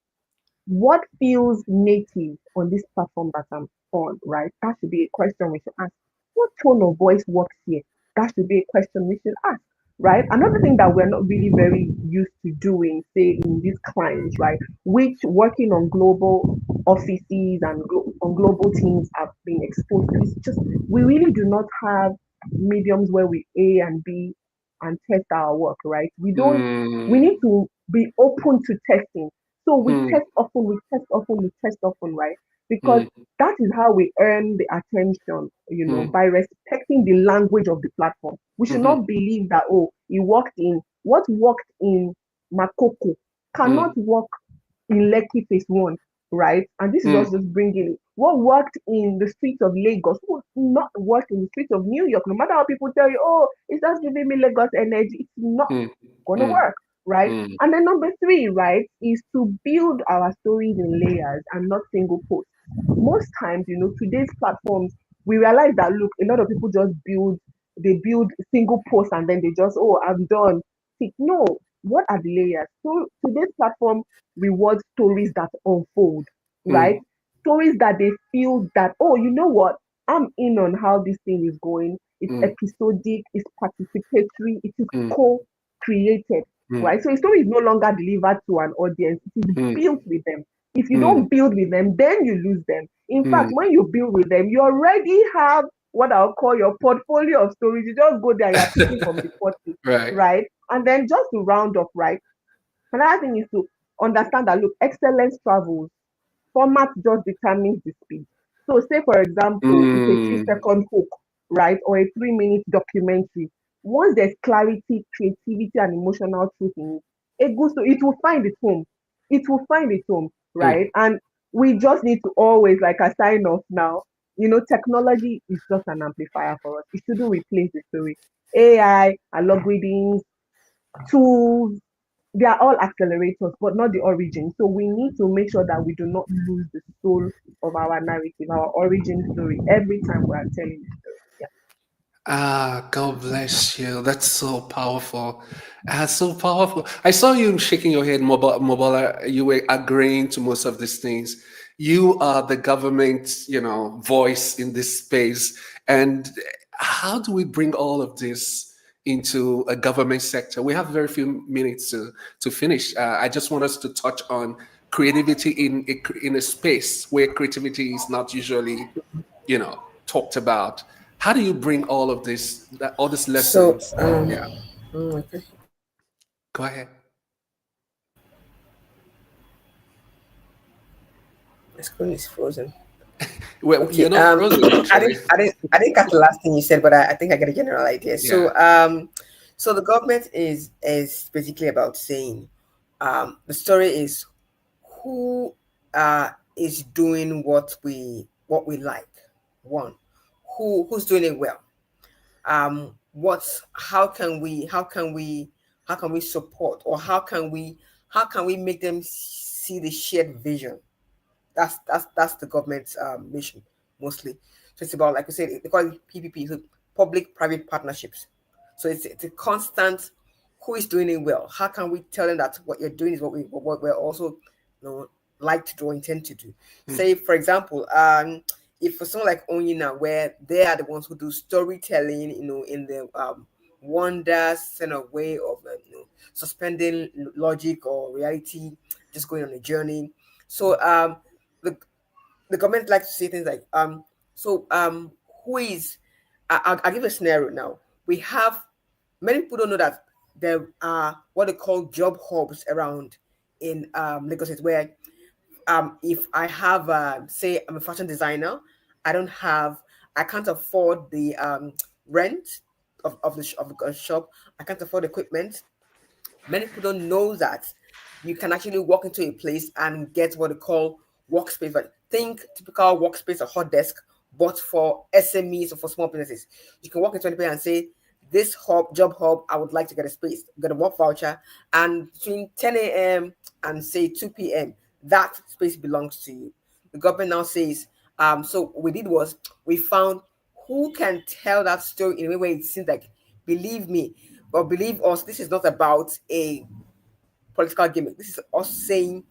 what feels native on this platform that I'm on, right? That should be a question we should ask. What tone of voice works here? That should be a question we should ask, right? Another thing that we're not really very used to doing, say in these clients, right, which working on global offices and on global teams have been exposed to, is just we really do not have mediums where we A and B and test our work, right? We don't. We mm, need to be open to testing, so we mm, test often, we test often, we test often, right? Because mm, that is how we earn the attention, mm, by respecting the language of the platform. We should mhm, not believe that, oh, what worked in Makoko cannot mm, work in Lekki Phase 1, right? And this is Mm. also just bringing it. What worked in the streets of Lagos would not work in the streets of New York. No matter how people tell you, oh, it's just giving me Lagos energy, it's not Mm. going to Mm. work, right? Mm. And then number three, right, is to build our stories in layers and not single posts. Most times, today's platforms, we realize that, look, a lot of people just they build single posts and then they just, oh, I'm done. No, what are the layers? So today's platform reward stories that unfold, right? Mm. Stories that they feel that, oh, you know what? I'm in on how this thing is going. It's Mm. episodic, it's participatory, it is Mm. co-created, Mm. right? So a story is no longer delivered to an audience, it is Mm. built with them. If you Mm. don't build with them, then you lose them. In fact, Mm. when you build with them, you already have what I'll call your portfolio of stories. You just go there, you're picking from the potty, Right. right? And then just to round up, right? Another thing is to understand that, look, excellence travels. Format just determines the speed. So, say for example, it's a Mm. 3-second hook, right, or a 3-minute documentary. Once there's clarity, creativity, and emotional truth in it, it will find its home. It will find its home, Mm. right? And we just need to always, like a sign off now, technology is just an amplifier for us. It shouldn't replace the story. AI, algorithms, tools, they are all accelerators, but not the origin. So we need to make sure that we do not lose the soul of our narrative, our origin story, every time we are telling the story. Yeah. Ah, God bless you. That's so powerful. So powerful. I saw you shaking your head, Mobola. You were agreeing to most of these things. You are the government, voice in this space. And how do we bring all of this into a government sector? We have very few minutes to finish. I just want us to touch on creativity in a space where creativity is not usually, talked about. How do you bring all of this, all these So, lessons? Yeah, okay. go ahead. My screen is frozen. Well, Okay. you're not frozen, I actually. didn't, I didn't, I didn't catch the last thing you said, but I think I get a general idea. Yeah. So the government is basically about saying, the story is who is doing what we like. One, who's doing it well. What's how can we support, or how can we make them see the shared vision. That's the government's mission mostly. So it's about, like we said, they call it PPP, so public-private partnerships. So it's a constant. Who is doing it well? How can we tell them that what you're doing is what we're also, like to do or intend to do? Mm. Say, for example, if for someone like Onyina, where they are the ones who do storytelling, in the wonders kind of way of suspending logic or reality, just going on a journey. So the the government likes to say things like so who is I'll give a scenario now. We have Many people don't know that there are what they call job hubs around in Lagos State, where if I have say I'm a fashion designer, I don't have I can't afford the rent of the shop. I can't afford equipment. Many people don't know that you can actually walk into a place and get what they call workspace. But think typical workspace or hot desk, but for SMEs or for small businesses. You can walk into any place and say, "This job hub, I would like to get a space, get a work voucher," and between 10 a.m. and say 2 p.m., that space belongs to you. The government now says, so what we did was we found who can tell that story in a way it seems like, believe me, but believe us, this is not about a political gimmick. This is us saying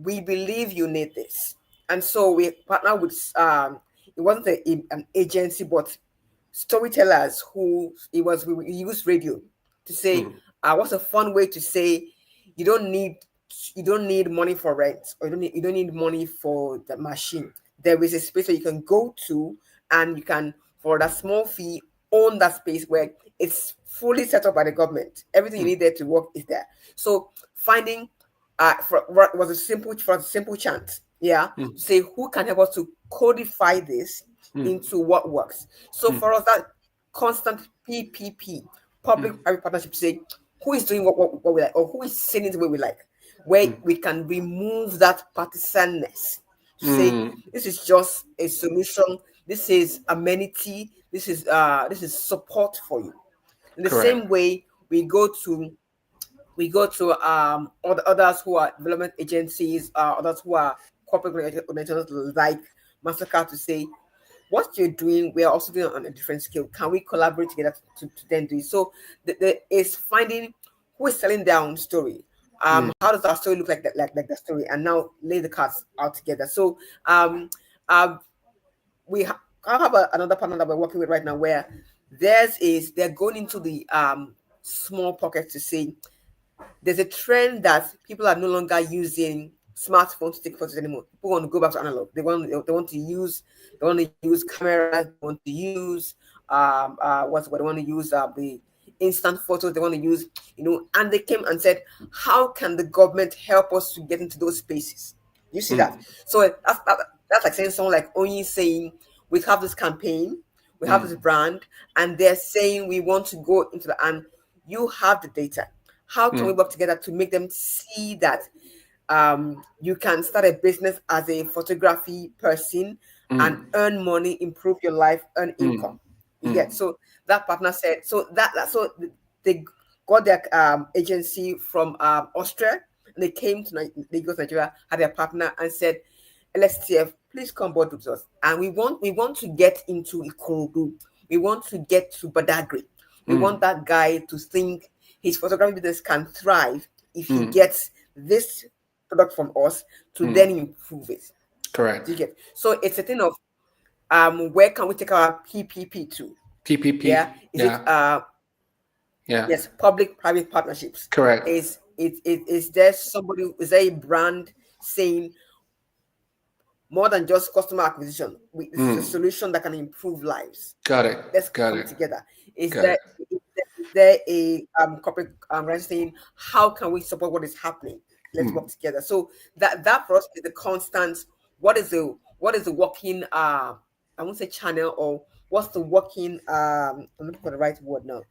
we believe you need this. And so we partner with it wasn't an agency, but storytellers who it was we used radio to say, Mm. what's a fun way to say you don't need you don't need money for rent, or you don't need money for the machine. There is a space where you can go to, and you can, for that small fee, own that space where it's fully set up by the government. Everything you Mm. need there to work is there. So finding for what was a simple chant, yeah, Mm. to say who can help us to codify this Mm. into what works. So Mm. for us, that constant PPP, Mm. public-private partnership, to say who is doing what we like, or who is saying it the way we like. where we can remove that partisanness to say this is just a solution, this is amenity, this is support for you. In the Correct. same way, we go to others who are development agencies, others who are corporate organizations like Mastercard to say, what you're doing, we are also doing on a different scale. Can we collaborate together to then do it? So there is finding who is selling their own story. How does our story look like that, like the story, and now lay the cards out together. So we have another partner that we're working with right now where they're going into the small pockets to say there's a trend that people are no longer using smartphones to take photos anymore. People want to go back to analog. They want to use cameras. They want to use they want to use the instant photos. They want to use, and they came and said, how can the government help us to get into those spaces? You see that? So that's like saying someone like Onyi saying, we have this campaign, we have this brand, and they're saying we want to go into and you have the data. How can we work together to make them see that you can start a business as a photography person and earn money, improve your life, earn income? You get? So that partner said, so they got their agency from Austria, and they came to Nigeria, had their partner, and said, LSTF, please come board with us. And we want to get into Ikorodu. We want to get to Badagry. We want that guy to think his photography business can thrive if he gets this product from us to then improve it. Correct. You get? So it's a thing of where can we take our PPP to? PPP. Yeah. Yes, public-private partnerships. Correct. Is there a brand saying more than just customer acquisition? This is a solution that can improve lives. Got it. Let's come together. Is there a corporate brand saying, how can we support what is happening? Let's work together. So that for us is the constant. What is the working I won't say channel, or what's the working I'm looking for the right word now.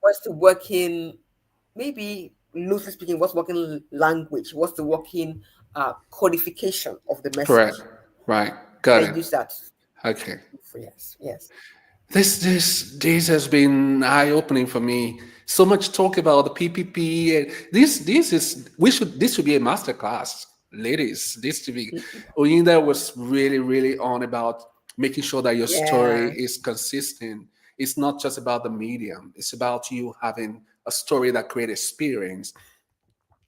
What's the working, maybe loosely speaking, what's working language? What's the working codification of the message? Correct. Right. Got it. Use that. Okay. Yes. This has been eye-opening for me. So much talk about the PPP. This should be a master class, ladies. This should be. Oyinda was really on about making sure that your story is consistent. It's not just about the medium. It's about you having a story that creates experience.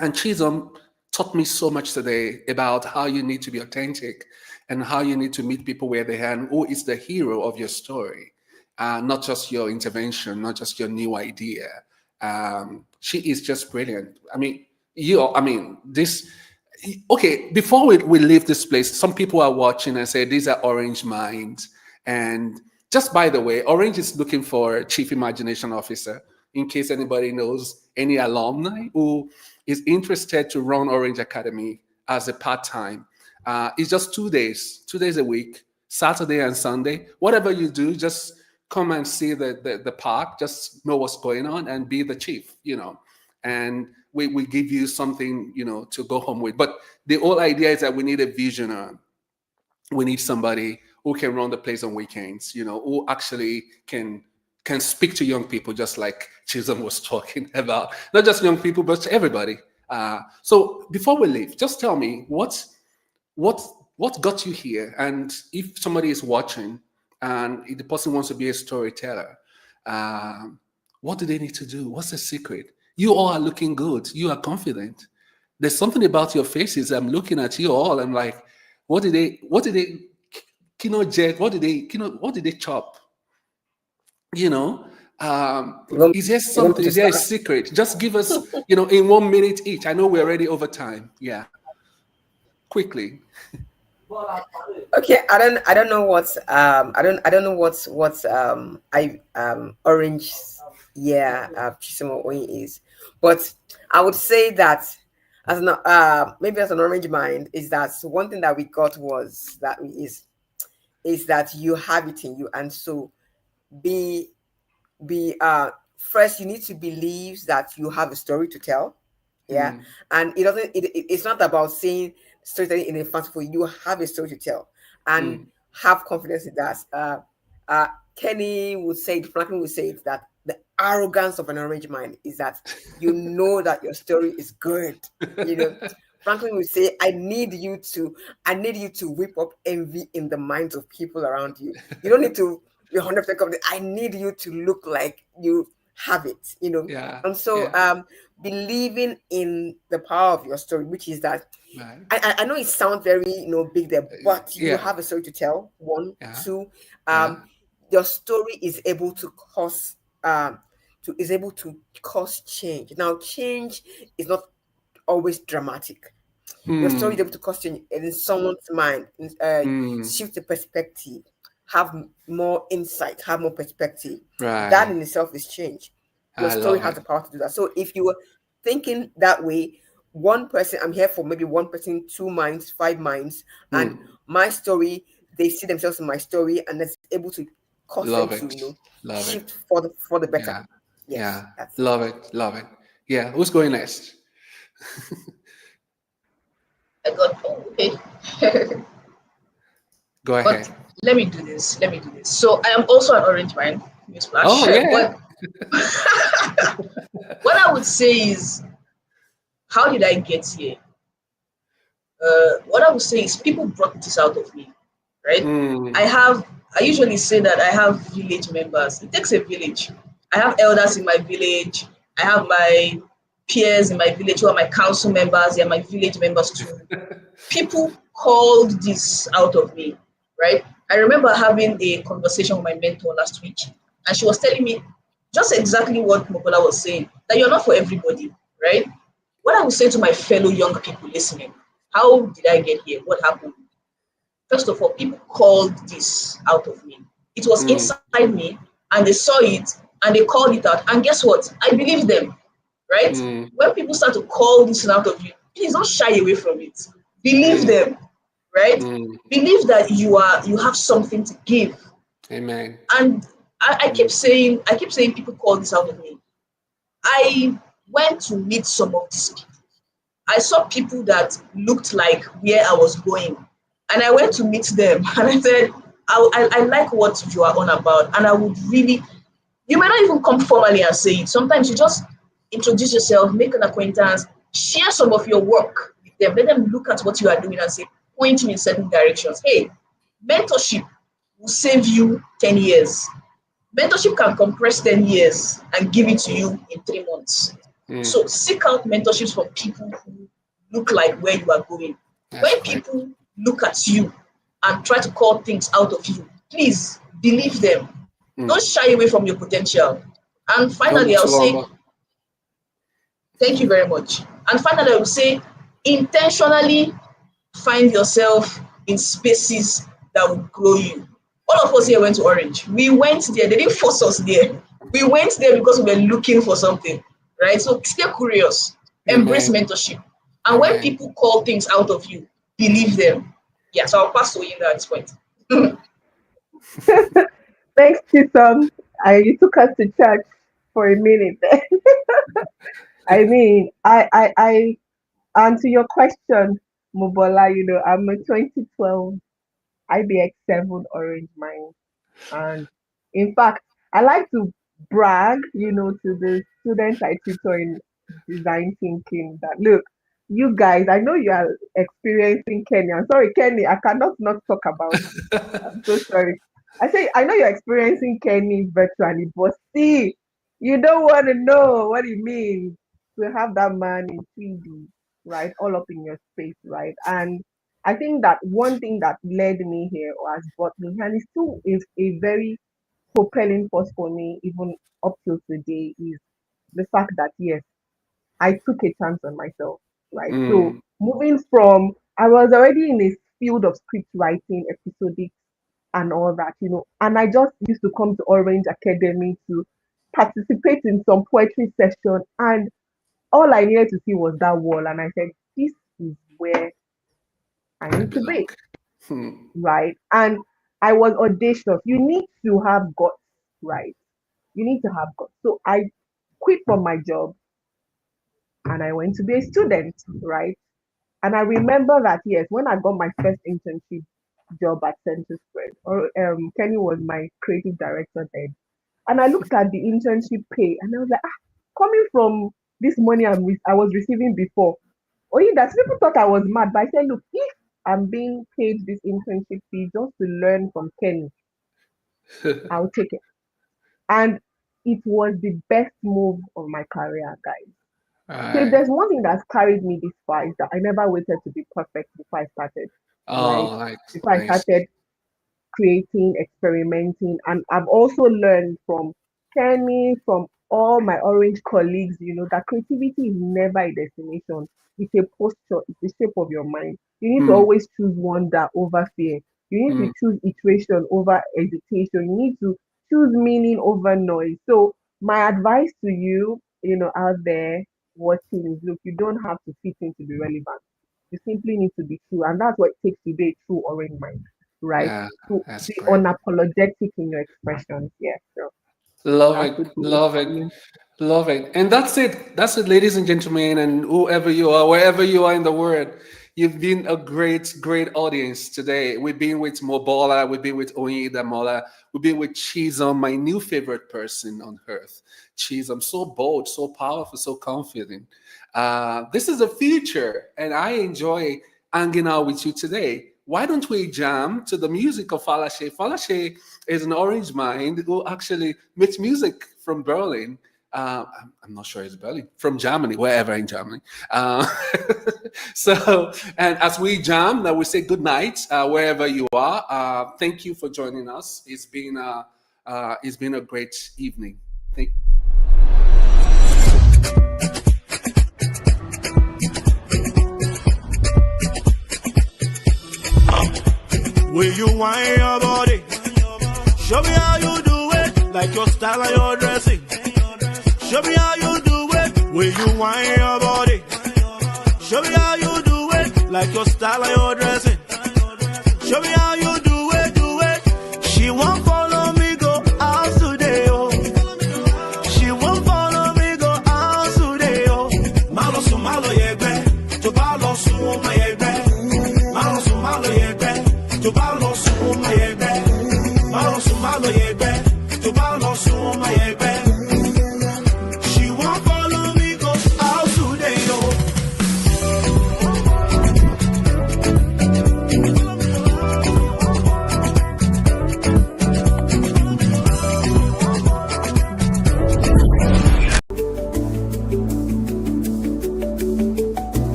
And Chisholm taught me so much today about how you need to be authentic and how you need to meet people where they are and who is the hero of your story. Not just your intervention, not just your new idea. She is just brilliant. Okay, before we leave this place, some people are watching and say, these are Orange Minds. And just by the way, Orange is looking for a chief imagination officer, in case anybody knows any alumni who is interested to run Orange Academy as a part-time. It's just 2 days a week, Saturday and Sunday. Whatever you do, just come and see the park, just know what's going on and be the chief, and we give you something, to go home with. But the whole idea is that we need a visionary. We need somebody who can run the place on weekends, who actually can speak to young people, just like Chisholm was talking about, not just young people, but everybody. So before we leave, just tell me what got you here, and if somebody is watching and if the person wants to be a storyteller, what do they need to do? What's the secret? You all are looking good. You are confident. There's something about your faces. I'm looking at you all. I'm like, what did they jet? What did they chop? Is there something? Is there a secret? Just give us, in 1 minute each. I know we're already over time. Yeah. Quickly. Okay, I don't know what's Orange Chisholm is, but I would say that as an Orange Mind is that one thing that we got was that is that you have it in you, and so first you need to believe that you have a story to tell. Yeah, and it doesn't. It's not about saying storytelling in a fanciful way. You have a story to tell, and have confidence in that. Kenny would say it, Franklin would say it, that the arrogance of an orange mind is that you know that your story is good. You know, Franklin would say, I need you to whip up envy in the minds of people around you. You don't need to be 100% confident. I need you to look like you have it, you know. Yeah. And so, Yeah. believing in the power of your story, which is that Right. I know it sounds very, you know, big there, but you Yeah. have a story to tell. One, Yeah. two, Yeah. your story is able to cause change. Now, change is not always dramatic. Your story is able to cause change in someone's mind, shift the perspective, have more insight, have more perspective. That Right. in itself is change. Your I story love has it. the power to do that. So if you were thinking that way, one person, I'm here for maybe one person, 2 minds, 5 minds, and my story, they see themselves in my story, and that's able to cause them Love to, it. you know, Love it. shift for the better. Yeah. Yes, Yeah. that's it. Love it. Love it. Yeah. Who's going next? I got, oh, okay. Go But ahead. let me do this. Let me do this. So I am also an orange man, Oh newsflash. yeah. But what I would say is, how did I get here? What I would say is people brought this out of me, right? I Mm. have, I usually say that I have village members. It takes a village. I have elders in my village. I have my peers in my village who are my council members. They are my village members too. People called this out of me, right? I remember having a conversation with my mentor last week, and she was telling me just exactly what Mokola was saying, that you're not for everybody, right? What I would say to my fellow young people listening, how did I get here? What happened? First of all, people called this out of me. It was Mm. inside me, and they saw it, and they called it out. And guess what? I believe them, right? Mm. When people start to call this out of you, please don't shy away from it. Believe Mm. them, right? Mm. Believe that you have something to give. Amen. And Mm. I keep saying people call this out of me. I went to meet some of these people. I saw people that looked like where I was going. And I went to meet them and I said, I like what you are on about. And I would really, you may not even come formally and say it. Sometimes you just introduce yourself, make an acquaintance, share some of your work with them. Let them look at what you are doing and say, point you in certain directions. Hey, mentorship will save you 10 years. Mentorship can compress 10 years and give it to you in 3 months. Mm. So seek out mentorships from people who look like where you are going. That's When great. people look at you and try to call things out of you, please believe them. Don't Mm. shy away from your potential. And Don't be finally, I'll too say, humble. thank you very much. And finally, I will say, intentionally find yourself in spaces that will grow you. All of us here went to Orange. We went there. They didn't force us there. We went there because we were looking for something, right? So stay curious, embrace Amen. mentorship. And when Amen. people call things out of you, believe them. Yeah, so I'll pass to Oyinda at this point. Thanks, Chisom. You took us to church for a minute. I mean, I answer your question, Mubola. You know, I'm a 2012 IBX7 Orange Mine, and in fact, I like to brag, you know, to the students I tutor in design thinking that look, you guys, I know you are experiencing Kenya. I'm sorry, Kenny, I cannot not talk about you. I'm so sorry. I say I know you're experiencing Kenny virtually, but see, you don't want to know what it means to have that man in 3D, right? All up in your space, right? And I think that one thing that led me here or has brought me, and it still is a very propelling force for me, even up till today, is the fact that yes, I took a chance on myself, right? So Mm. moving from, I was already in a field of script writing, episodic, and all that, you know, and I just used to come to Orange Academy to participate in some poetry session, and all I needed to see was that wall, and I said, this is where I I need to belong. be, Hmm. right? And I was audacious. You need to have guts, right? You need to have guts. So I quit from my job and I went to be a student, right? And I remember that, yes, when I got my first internship job at Center Spread, or Kenny was my creative director then. And I looked at the internship pay and I was like, coming from this money I was receiving before, only that people thought I was mad. But I said, look, if I'm being paid this internship fee just to learn from Kenny, I'll take it. And it was the best move of my career, guys. So if Right. there's one thing that's carried me this far is that I never waited to be perfect before I started, right? Oh, nice, Before I nice. started creating, experimenting, and I've also learned from Kenny, from all my orange colleagues, that creativity is never a destination. It's a posture, it's the shape of your mind. You need to Mm, always choose wonder over fear. You need to mm, choose iteration over hesitation. You need to choose meaning over noise. So my advice to you, out there watching is, look, you don't have to fit in to be relevant. You simply need to be true. And that's what it takes to be a true orange mind, right? yeah, To that's be great. unapologetic in your expressions. Yeah, so Love that it, would be it love for it, me. love it. And that's it. That's it, ladies and gentlemen, and whoever you are, wherever you are in the world. You've been a great, great audience today. We've been with Mobola, we've been with Onyeda Mola, we've been with Chisholm, my new favorite person on earth. Chisholm, so bold, so powerful, so confident. This is the future, and I enjoy hanging out with you today. Why don't we jam to the music of Falashe? Falashe is an orange mind who actually makes music from Berlin. I'm not sure it's Berlin, from Germany, wherever in Germany. Uh, so, and as we jam, now we say good night wherever you are. Thank you for joining us. It's been a great evening. Thank you. Will you whine your body? Show me how you do it, like your style and your dressing. Show me how you do it. Will you whine your body? Show me how you do it, like your style and your dressing. Show me how you